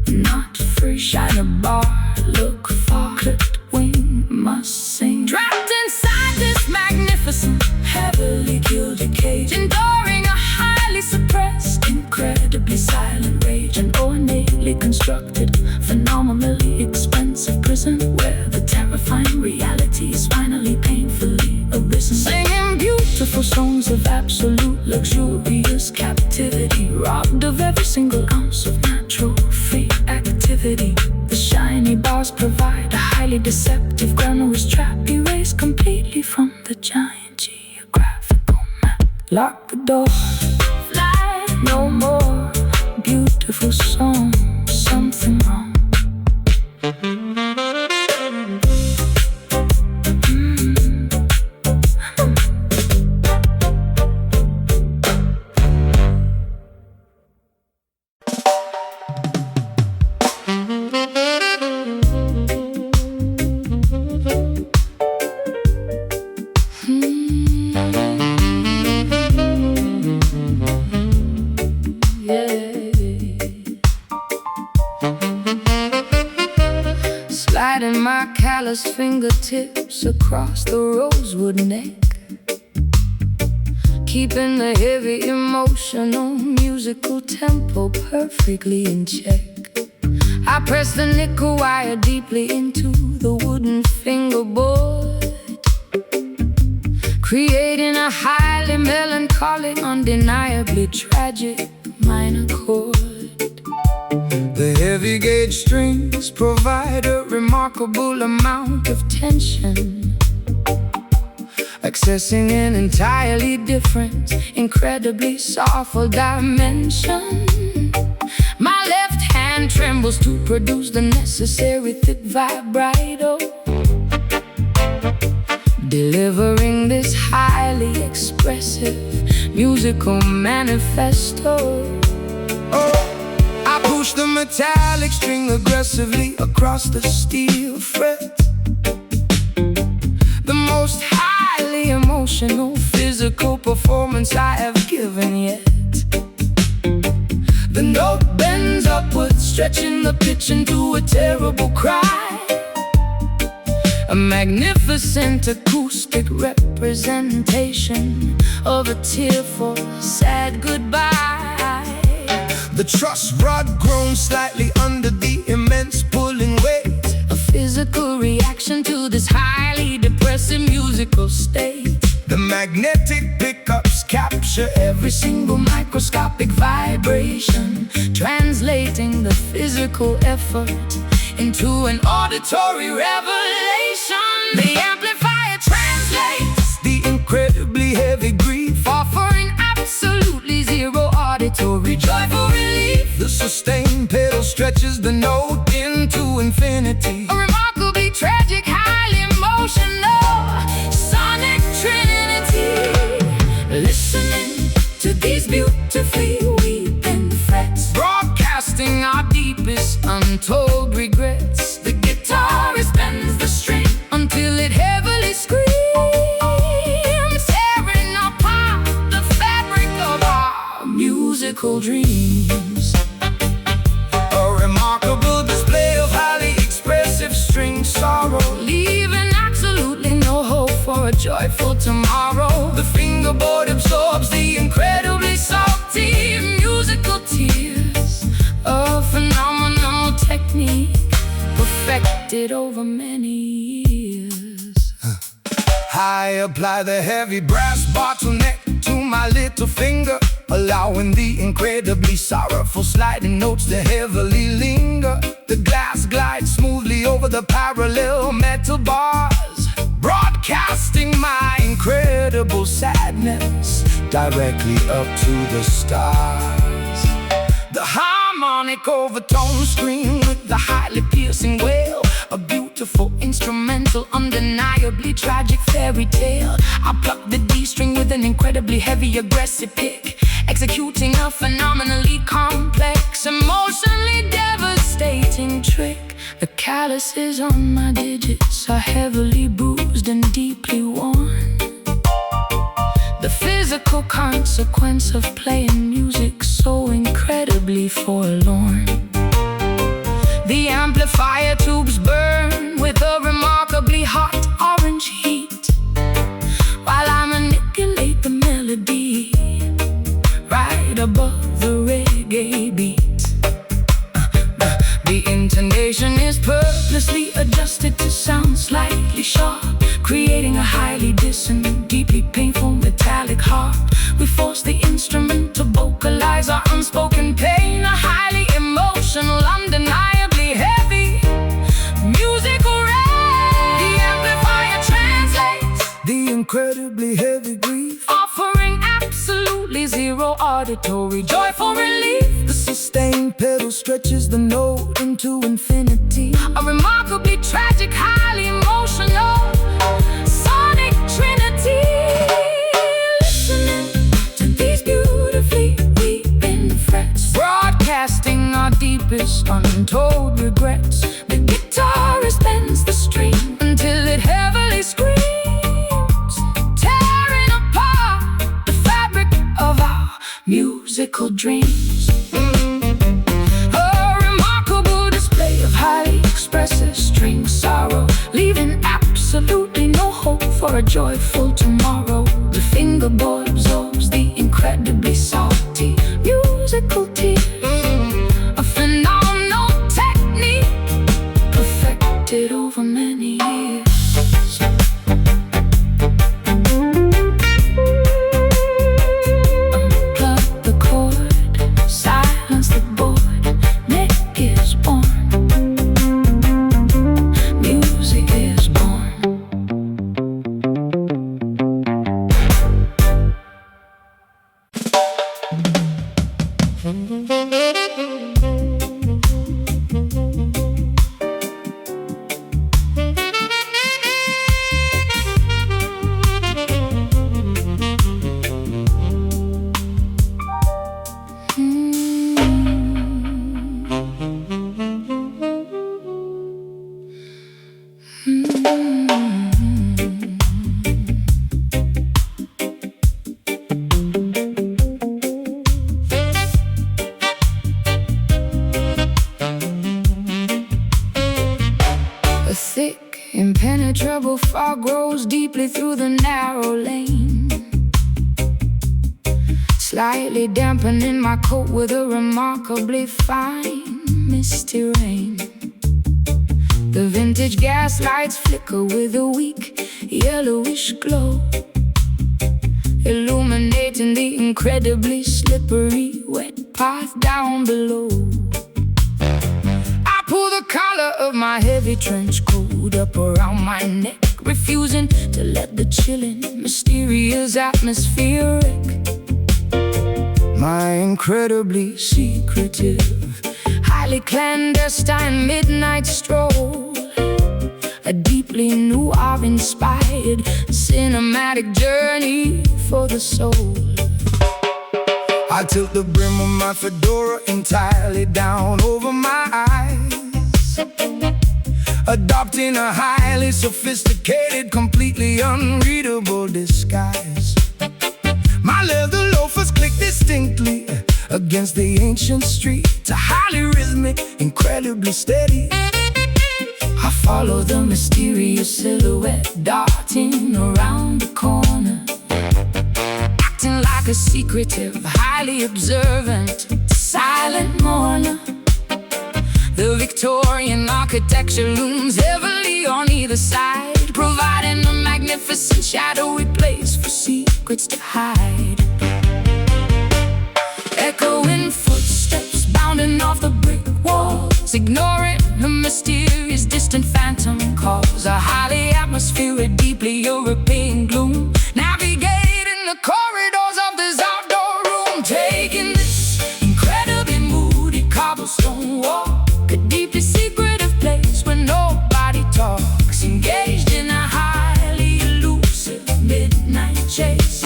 not free. Shine a bar, look far, clipped wing must sing. Trapped inside this magnificent, heavily gilded cage, enduring a highly suppressed, incredibly silent rage. An ornately constructed, phenomenally expensive prison, where the terrifying reality is finally painfully arisen. Singing beautiful songs of absolute luxurious captivity, robbed of every single ounce of natural free activity. The shiny bars provide a highly deceptive glamorous trap, erased completely from the giant geographical map. Lock the door, fly no more. Beautiful song, something wrong. Sliding my calloused fingertips across the rosewood neck, keeping the heavy emotional musical tempo perfectly in check. I press the nickel wire deeply into the wooden fingerboard, creating a highly melancholic, undeniably tragic minor chord. The heavy gauge strings provide a remarkable amount of tension, accessing an entirely different, incredibly soulful dimension. My left hand trembles to produce the necessary thick vibrato, delivering this highly expressive musical manifesto. I push the metallic string aggressively across the steel fret, the most highly emotional physical performance I have given yet. The note bends upwards, stretching the pitch into a terrible cry, a magnificent acoustic representation of a tearful, sad goodbye. The truss rod groans slightly under the immense pulling weight, a physical reaction to this highly depressive musical state. The magnetic pickups capture every single microscopic vibration, translating the physical effort into an auditory revelation. The amplifier translates the incredibly heavy grief, offering absolutely zero auditory joyful relief. The sustained pedal stretches the note into infinity, a remarkably tragic, highly emotional sonic trinity. Listening to these beautifully weeping frets, broadcasting our deepest untold regrets. The guitarist bends the string until it heavily screams, tearing apart the fabric of our musical dreams. A remarkable display of highly expressive string sorrow, leaving absolutely no hope for a joyful tomorrow. The fingerboard absorbs the incredibly salty musical tears, a phenomenal technique perfected over many years. I apply the heavy brass bottleneck to my little finger, allowing the incredibly sorrowful sliding notes to heavily linger. The glass glides smoothly over the parallel metal bars, broadcasting my incredible sadness directly up to the stars. The harmonic overtone scream with the highly piercing wail, a beautiful instrumental, undeniably tragic fairy tale. I pluck the D string with an incredibly heavy aggressive pick, executing a phenomenally complex, emotionally devastating calluses on my digits are heavily bruised and deeply worn. The physical consequence of playing music so incredibly forlorn. The amplifier tubes burn with a remarkably hot orange heat, while I manipulate the melody right above the reggae beat. The intonation is purposely adjusted to sound slightly sharp, creating a highly dissonant, deeply painful metallic harp. We force the instrument to vocalize our unspoken pain, a highly emotional, undeniably heavy musical rage. The amplifier translates the incredibly heavy grief, offering absolutely zero auditory joy for relief. the sustained pedal stretches the note into infinity, A remarkably tragic, highly emotional sonic trinity. Listening to these beautifully weeping frets, broadcasting our deepest untold regrets. The guitarist bends the string until it heavily screams, tearing apart the fabric of our musical dreams. A remarkable display of highly expressive string sorrow, leaving absolutely no hope for a joyful tomorrow. The fingerboard absorbs the incredibly salty musical tears, a phenomenal technique perfected over many years. Unplug the cord, silence the board, neck is born, music is born. A thick, impenetrable fog grows deeply through the narrow lane, slightly dampening my coat with a remarkably fine misty rain. The vintage gas lights flicker with a weak yellowish glow, illuminating the incredibly slippery wet path down below. I pull the collar of my heavy trench coat up around my neck, refusing to let the chilling, mysterious atmosphere wreck my incredibly secretive, highly clandestine midnight stroll. A deeply new, awe-inspired cinematic journey for the soul. I tilt the brim of my fedora entirely down over my eyes, adopting a highly sophisticated, completely unreadable disguise. My leather loafers click distinctly against the ancient streets, a highly rhythmic, incredibly steady. I follow the mysterious silhouette darting around the corner, acting like a secretive, highly observant, silent mourner. The Victorian architecture looms heavily on either side, providing a magnificent shadowy place for secrets to hide. Echoing footsteps bounding off the brick walls, ignoring a mysterious distant phantom calls. A highly atmospheric, deeply European gloom, navigating the corridors of this outdoor room, taking this incredibly moody cobblestone walk, a deeply secretive place where nobody talks, engaged in a highly elusive midnight chase,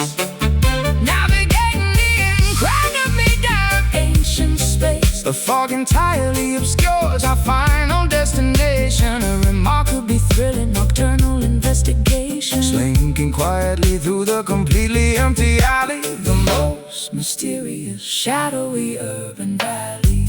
navigating the incredibly dark ancient space. The fog entirely obscures our final destination. station, a remarkably thrilling nocturnal investigation. Slinking quietly through the completely empty alley, the most mysterious, shadowy urban valley.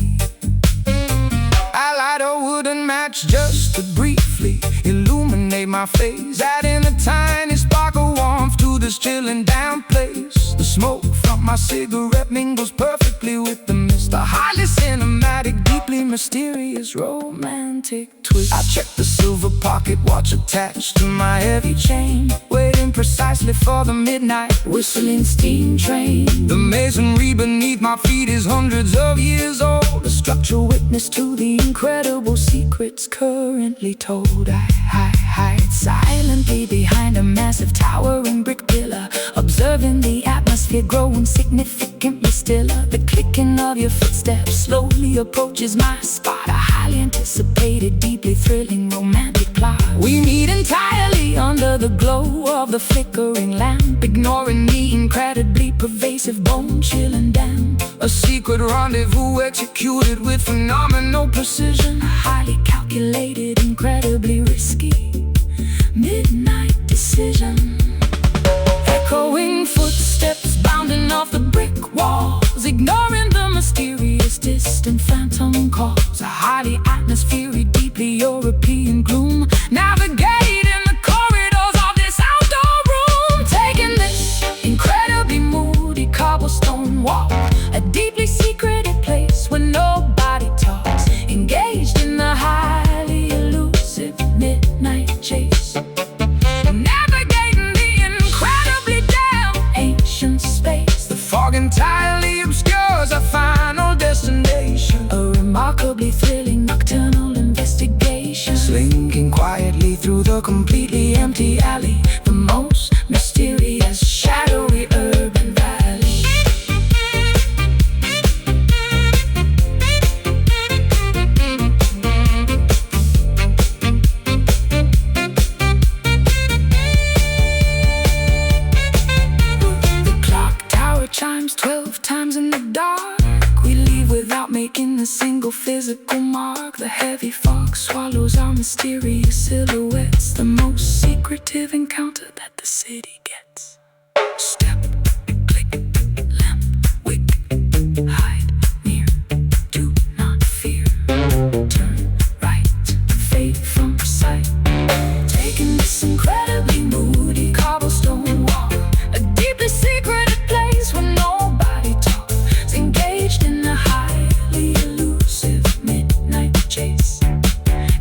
I light a wooden match just to briefly illuminate my face, adding a tiny spark of warmth to this chill and damp place. The smoke from my cigarette mingles perfectly with the mist, a highly cinematic, deeply mysterious, romantic twist. I check the silver pocket watch attached to my heavy chain, waiting precisely for the midnight whistling steam train. The masonry beneath my feet is hundreds of years old, a structural witness to the incredible secrets currently told. I hide silently behind a massive towering brick pillar, observing the atmosphere growing significantly stiller. The clicking of your footsteps slowly approaches my spot, a highly anticipated, deeply thrilling, romantic plot. We meet entirely under the glow of the flickering lamp, ignoring the incredibly pervasive, bone-chilling damp. A secret rendezvous executed with phenomenal precision, highly calculated, incredibly risky, midnight decision. Echoing footsteps bounding off the brick walls, ignoring the mysterious, distant phantom calls. A highly atmospheric, deeply European gloom, navigating the corridors of this outdoor room, taking this incredibly moody cobblestone walk, a deeply secreted place where nobody talks, engaged in the highly elusive midnight chase, navigating the incredibly damn ancient space. The fog entirely obscures our final destination, a remarkably thrilling nocturnal investigation. Slinking quietly through the completely empty alley, the most mysterious, shadowy urban valley. The clock tower chimes 12 times in the dark. We leave without making a single physical mark. The heavy fog swallows our mysterious silhouettes, the most secretive encounter that the city gets. Step, click, lamp, wick, hide, near, do not fear. Turn right, fade from sight. Taking this incredibly moody cobblestone walk, a deeply secreted place where nobody talks, engaged in a highly elusive midnight chase,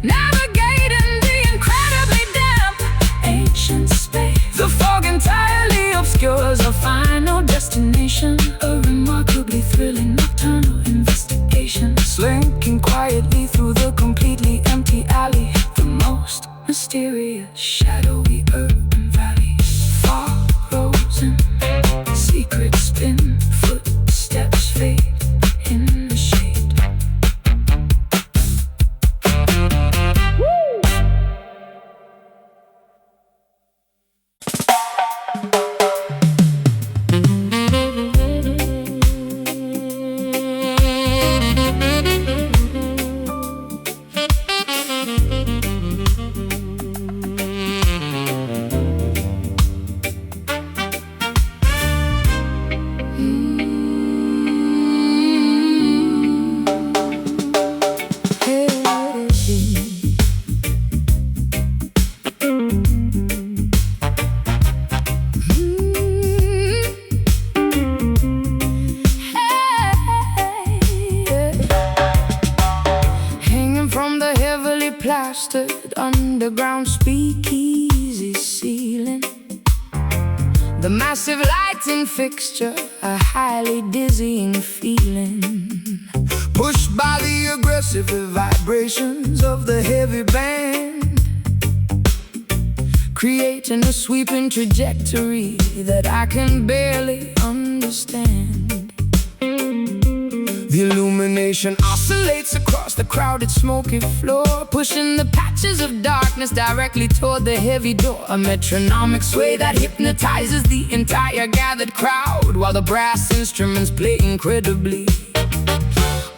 navigating the incredibly damp ancient space. The fog entirely obscures our final destination, a remarkably thrilling nocturnal investigation. Slinking quietly through the completely empty alley, the most mysterious, shadowy urban valley. Fog frozen, secrets spin, footsteps fade in the shade. Plastered underground speakeasy ceiling, the massive lighting fixture, a highly dizzying feeling, pushed by the aggressive vibrations of the heavy band, creating a sweeping trajectory that I can barely understand. The illumination oscillates across the crowded, smoky floor, pushing the patches of darkness directly toward the heavy door. A metronomic sway that hypnotizes the entire gathered crowd, while the brass instruments play incredibly,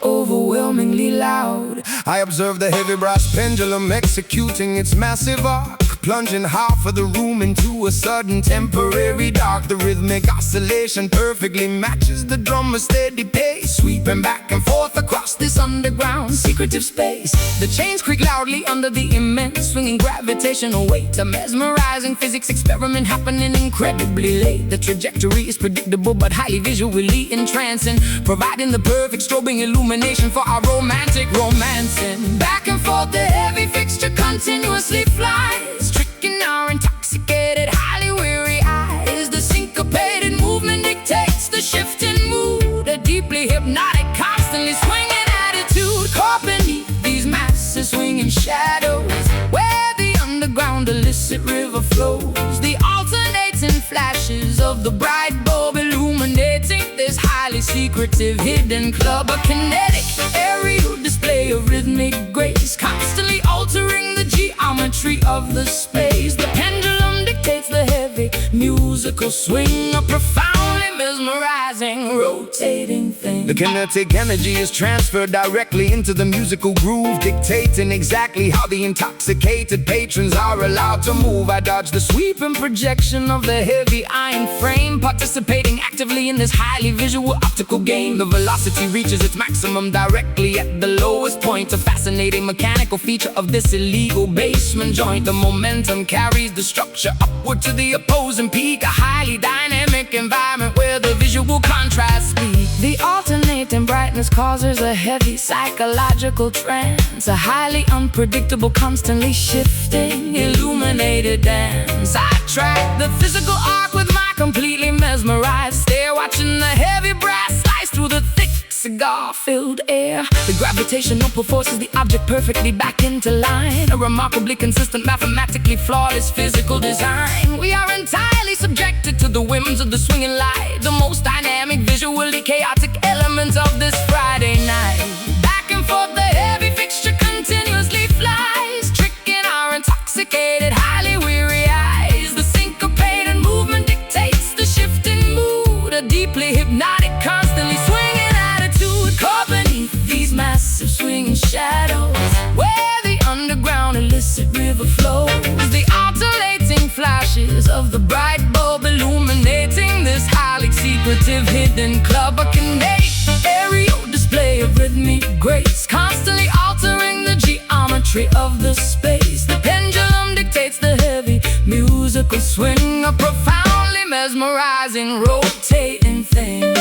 overwhelmingly loud. I observe the heavy brass pendulum executing its massive arc, plunging half of the room into a sudden temporary dark. The rhythmic oscillation perfectly matches the drummer's steady pace, sweeping back and forth across this underground secretive space. The chains creak loudly under the immense swinging gravitational weight. A mesmerizing physics experiment happening incredibly late. The trajectory is predictable but highly visually entrancing, providing the perfect strobing illumination for our romantic romancing. Back and forth the heavy fixture continuously flies, tricking our intoxicated, highly weary eyes. The syncopated movement dictates the shifting mood, a deeply hypnotic, constantly swinging attitude. Caught beneath these massive swinging shadows, where the underground illicit river flows, the alternating flashes of the bright bulb illuminating this highly secretive hidden club. A kinetic aerial display of rhythmic grace, constantly altering the geometry of the space. The pendulum dictates the heavy musical swing, a profoundly mesmerizing, rotating thing. The kinetic energy is transferred directly into the musical groove, dictating exactly how the intoxicated patrons are allowed to move. I dodge the sweeping projection of the heavy iron frame, participating actively in this highly visual optical game. The velocity reaches its maximum directly at the lowest point, a fascinating mechanical feature of this illegal basement joint. The momentum carries the structure upward to the opposing peak, a highly dynamic environment where the visual contrasts speak. The alternating brightness causes a heavy psychological trance, a highly unpredictable, constantly shifting, illuminated dance. I track the physical arc with my completely mesmerized stare, watching the heavy brass slice through the thick cigar-filled air. The gravitational pull forces the object perfectly back into line, a remarkably consistent, mathematically flawless physical design. We are entirely subjected to the whims of the swinging light, the most dynamic, visually chaotic elements of this Friday night. Back and forth the heavy fixture continuously flies, tricking our intoxicated, highly weary eyes. The syncopated movement dictates the shifting mood, a deeply hypnotic, constantly swinging attitude. Caught beneath these massive swinging shadows, where the underground illicit river flows, the alternating flashes of the bright bulb illuminating this highly secretive hidden club. A kinetic aerial display of rhythmic grace, constantly altering the geometry of the space. The pendulum dictates the heavy musical swing, a profoundly mesmerizing, rotating thing.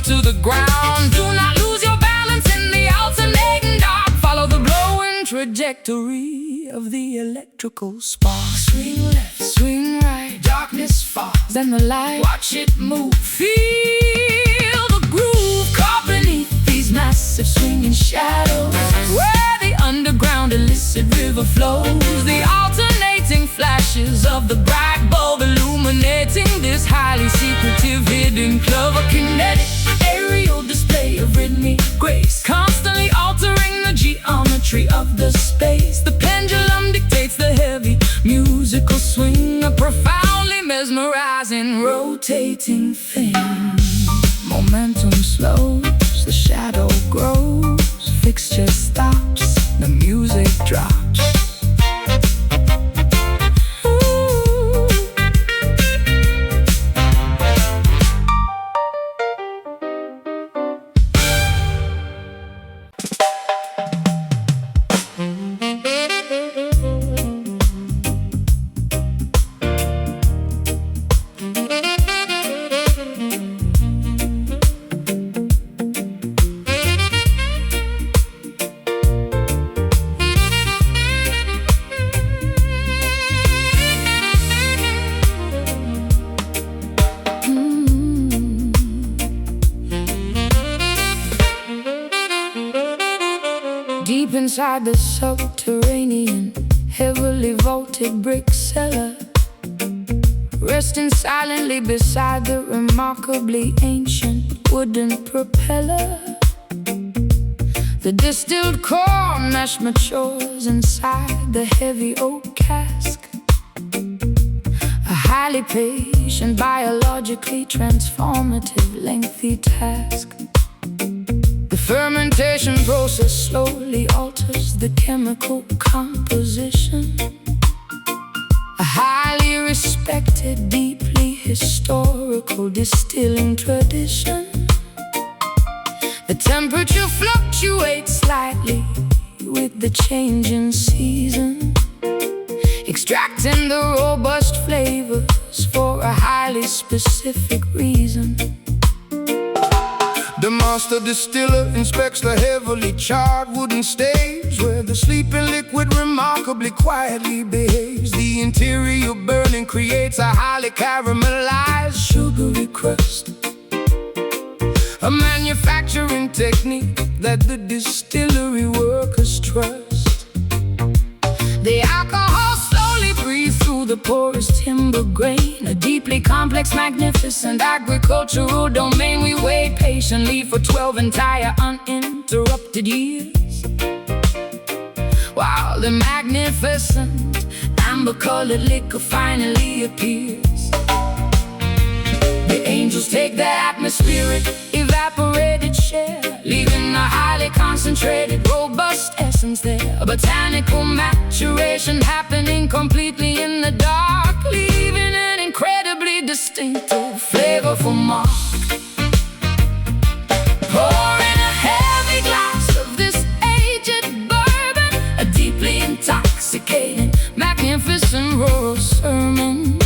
To the ground, do not lose your balance in the alternating dark. Follow the glowing trajectory of the electrical spark. Swing left, swing right, darkness falls, then the light, watch it move. Feel the groove, caught beneath these massive swinging shadows, where the underground illicit river flows, the alternating flashes of the bright bulb illuminating this highly secretive hidden club. A kinetic aerial display of rhythmic grace, constantly altering the geometry of the space. The pendulum dictates the heavy musical swing, a profoundly mesmerizing, rotating thing. Momentum slows, the shadow grows, fixture stops, the music drops. inside the subterranean, heavily vaulted brick cellar, resting silently beside the remarkably ancient wooden propeller. The distilled corn ash matures inside the heavy oak cask, a highly patient, biologically transformative, lengthy task. The fermentation process slowly alters the chemical composition, a highly respected, deeply historical distilling tradition. The temperature fluctuates slightly with the change in season, extracting the robust flavors for a highly specific reason. The master distiller inspects the heavily charred wooden staves, where the sleeping liquid remarkably quietly behaves. The interior burning creates a highly caramelized, sugary crust, a manufacturing technique that the distillery workers trust. The alcohol slowly breathes through the porous timber grain, a deeply complex, magnificent agricultural domain. We wait patiently for 12 entire uninterrupted years, while the magnificent amber-colored liquor finally appears. The angels take the atmospheric, evaporated share, leaving a highly concentrated, robust essence there. A botanical maturation happening completely in the dark, leaving an incredibly distinctive, flavorful mark. Pour in a heavy glass of this aged bourbon, a deeply intoxicating, magnificent rural sermon.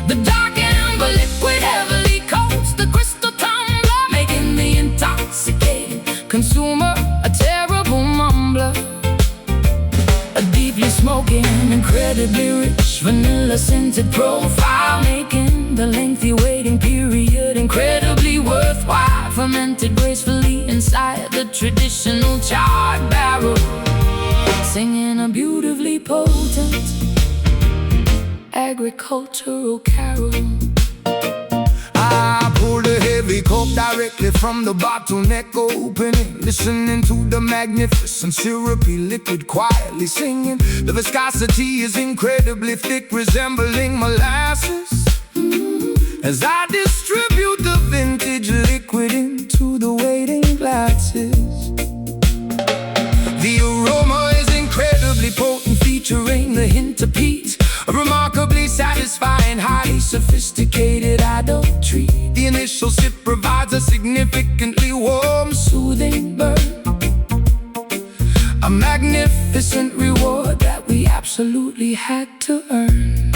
The dark amber liquid heavily coats the crystal tumbler, making the intoxicating consumer a terrible mumbler. A deeply smoking, incredibly rich, vanilla-scented profile, making the lengthy waiting period incredibly worthwhile. Fermented gracefully inside the traditional charred barrel, singing a beautifully potent agricultural carol. I pull the heavy cork directly from the bottleneck opening, listening to the magnificent syrupy liquid quietly singing. The viscosity is incredibly thick, resembling molasses, as I distribute the vintage liquid into the waiting glasses. The aroma is incredibly potent, featuring the hint of peat, a remarkably satisfying, highly sophisticated adult treat. The initial sip provides a significantly warm, soothing burn, a magnificent reward that we absolutely had to earn.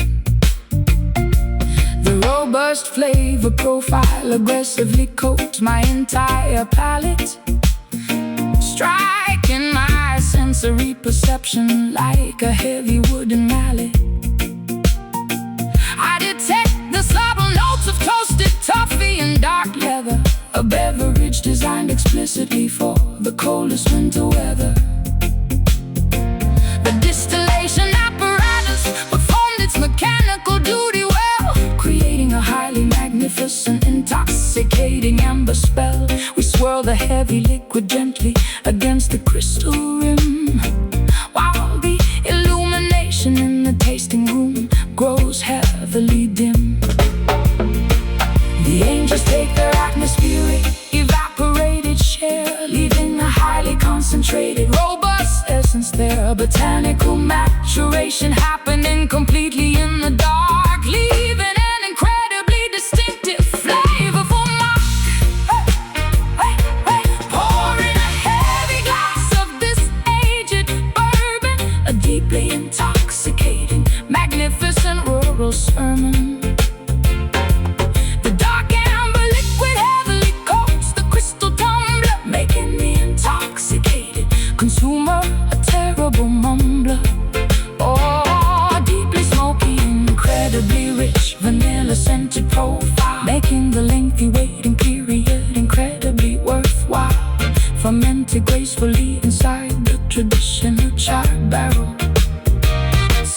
The robust flavor profile aggressively coats my entire palate, striking my sensory perception like a heavy wooden mallet. I detect the subtle notes of toasted toffee and dark leather, a beverage designed explicitly for the coldest winter weather. The distillation apparatus performed its mechanical duty well, creating a highly magnificent, intoxicating amber spell. We swirl the heavy liquid gently against the crystal rim, while the illumination in the tasting room grows heavily dim. The angels take their atmospheric, evaporated share, leaving a highly concentrated, robust essence there. A botanical maturation happening completely in the dark, leaving an incredibly distinctive, flavorful mark. Pour in a heavy glass of this aged bourbon, a deeply intoxicating, magnificent rural sermon. The dark amber liquid heavily coats the crystal tumbler, making the intoxicated consumer a terrible mumbler. Oh, deeply smoky, incredibly rich, vanilla-scented profile, making the lengthy waiting period incredibly worthwhile. Fermented gracefully inside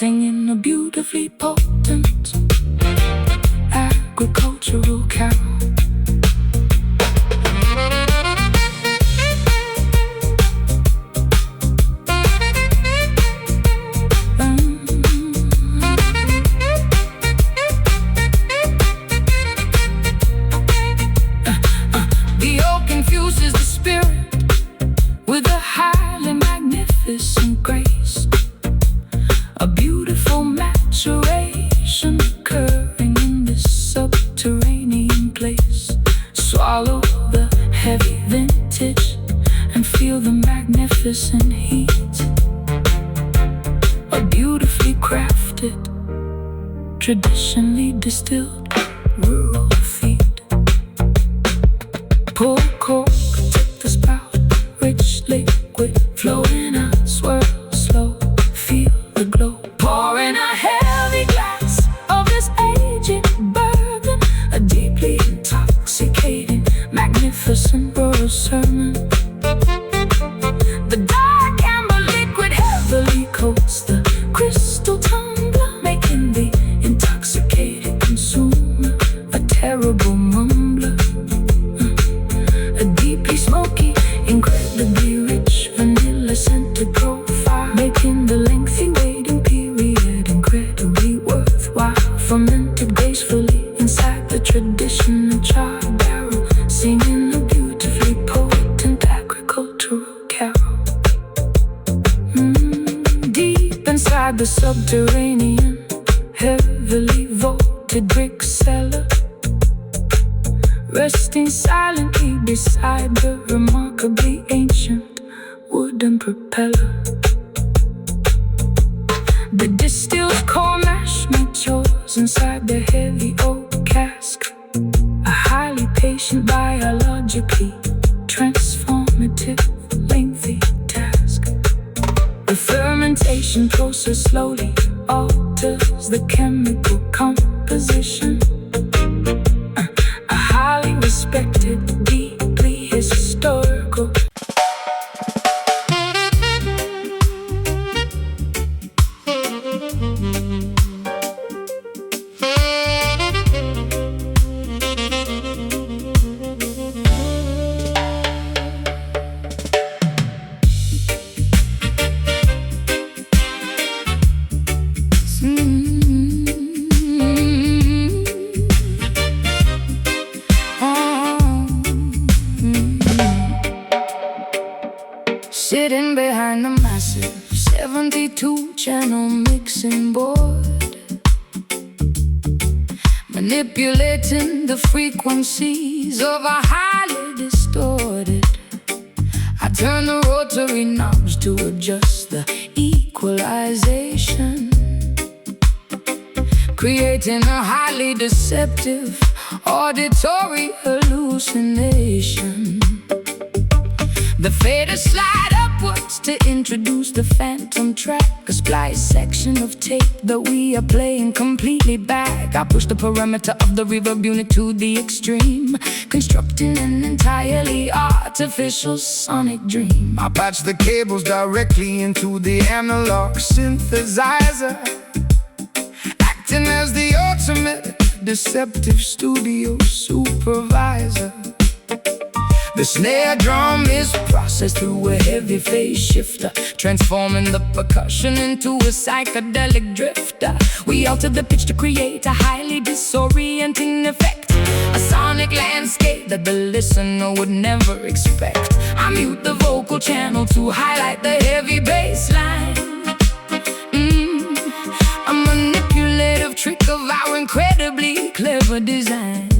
singing a beautifully potent agricultural carol. The oak infuses the spirit with a highly magnificent grace, a beautiful maturation occurring in this subterranean place. Swallow the heavy vintage and feel the magnificent heat. A beautifully crafted, traditionally distilled rural feed. Pour cork, tip the spout, rich liquid flowing out, swirl slow, feel the glow. Pour in a heavy glass of this aged bourbon, a deeply intoxicating, magnificent rural sermon. The dark amber liquid heavily coats the crystal tumbler, making the intoxicated consumer a terrible mumbler. A deeply smoky, incredibly rich vanilla scented profile, making the lengthy waiting period incredibly worthwhile. Fermented gracefully inside the traditional charred barrel, singing a beautifully potent agricultural carol. Deep inside the subterranean, heavily vaulted brick cellar, resting silently beside the remarkably ancient wooden propeller. The distilled corn mash matures inside the heavy oak cask, a highly patient, biologically transformative, lengthy task. The fermentation process slowly alters the chemical composition. A highly respected, deeply historical. Sitting behind the massive 72-channel mixing board, manipulating the frequencies of a highly distorted. I turn the rotary knobs to adjust the equalization, creating a highly deceptive auditory hallucination. The faders slide upwards to introduce the phantom track, a splice section of tape that we are playing completely back. I push the parameter of the reverb unit to the extreme, constructing an entirely artificial sonic dream. I patch the cables directly into the analog synthesizer, acting as the ultimate deceptive studio supervisor. The snare drum is processed through a heavy phase shifter, transforming the percussion into a psychedelic drifter. We alter the pitch to create a highly disorienting effect, a sonic landscape that the listener would never expect. I mute the vocal channel to highlight the heavy bass line, a manipulative trick of our incredibly clever design.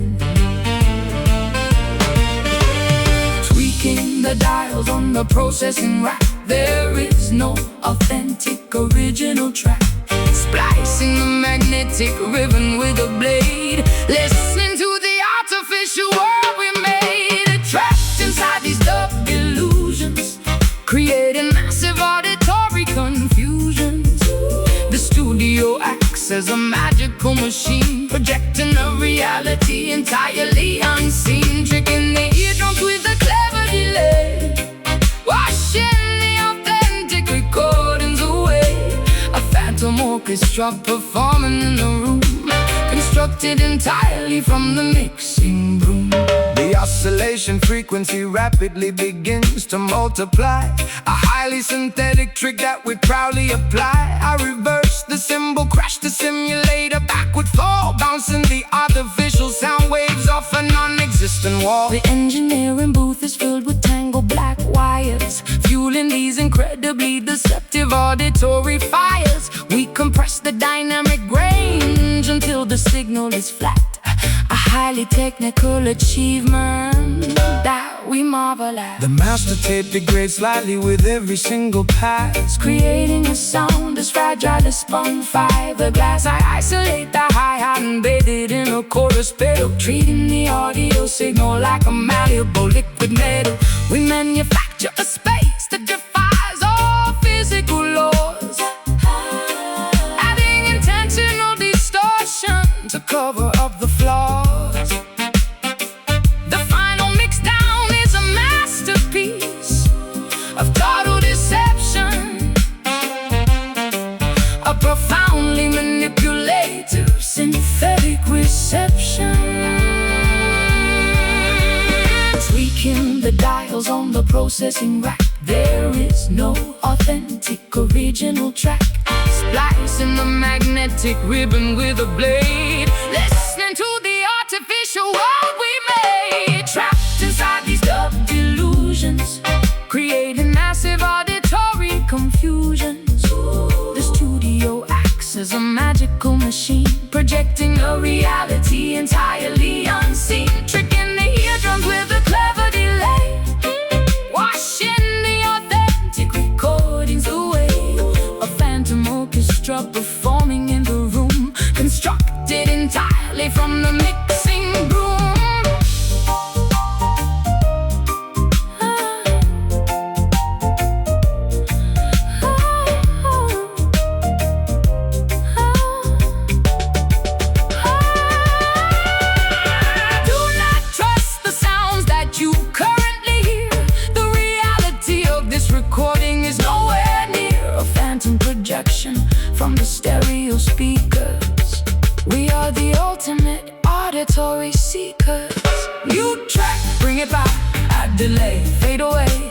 The dials on the processing rack, there is no authentic original track. Splicing the magnetic ribbon with a blade, listening to the artificial world we made. Trapped inside these dub illusions, creating massive auditory confusions. The studio acts as a magical machine, projecting a reality entirely unseen, tricking the eardrums with a clever delay, washing the authentic recordings away. A phantom or orchestra performing in the room, constructed entirely from the mixing broom. The oscillation frequency rapidly begins to multiply, a highly synthetic trick that we proudly apply. I reverse the cymbal, crash the simulator, backward fall, bouncing the artificial sound waves off a non-existent wall. The engineering booth is filled with tangled black wires, fueling these incredibly deceptive auditory fires. We compress the dynamic range until the signal is flat, a highly technical achievement that we marvel at. The master tape degrades slightly with every single pass, creating a sound as fragile as spun fiberglass. I isolate the hi-hat embedded in a chorus pedal, treating the audio signal like a malleable liquid metal. We manufacture a space that defies all physical laws, adding intentional distortion to cover up the flaws. The final mixdown is a masterpiece of total deception, a profoundly manipulative synthetic reception. Tweaking the dials on the processing rack, there is no authentic original track. Splicing the magnetic ribbon with a blade, listening to the artificial world we made. Trapped inside these dubbed illusions, creating massive auditory confusions. The studio acts as a magical machine, projecting a reality entirely unseen, tricking the eardrums with a clever delay, washing the authentic recordings away. A phantom orchestra performing in the room, constructed entirely from the mixing broom. Do not trust the sounds that you currently hear. The reality of this recording is nowhere near a phantom projection from the stereo speakers. We are the ultimate auditory seekers. New track, bring it back, add delay, fade away.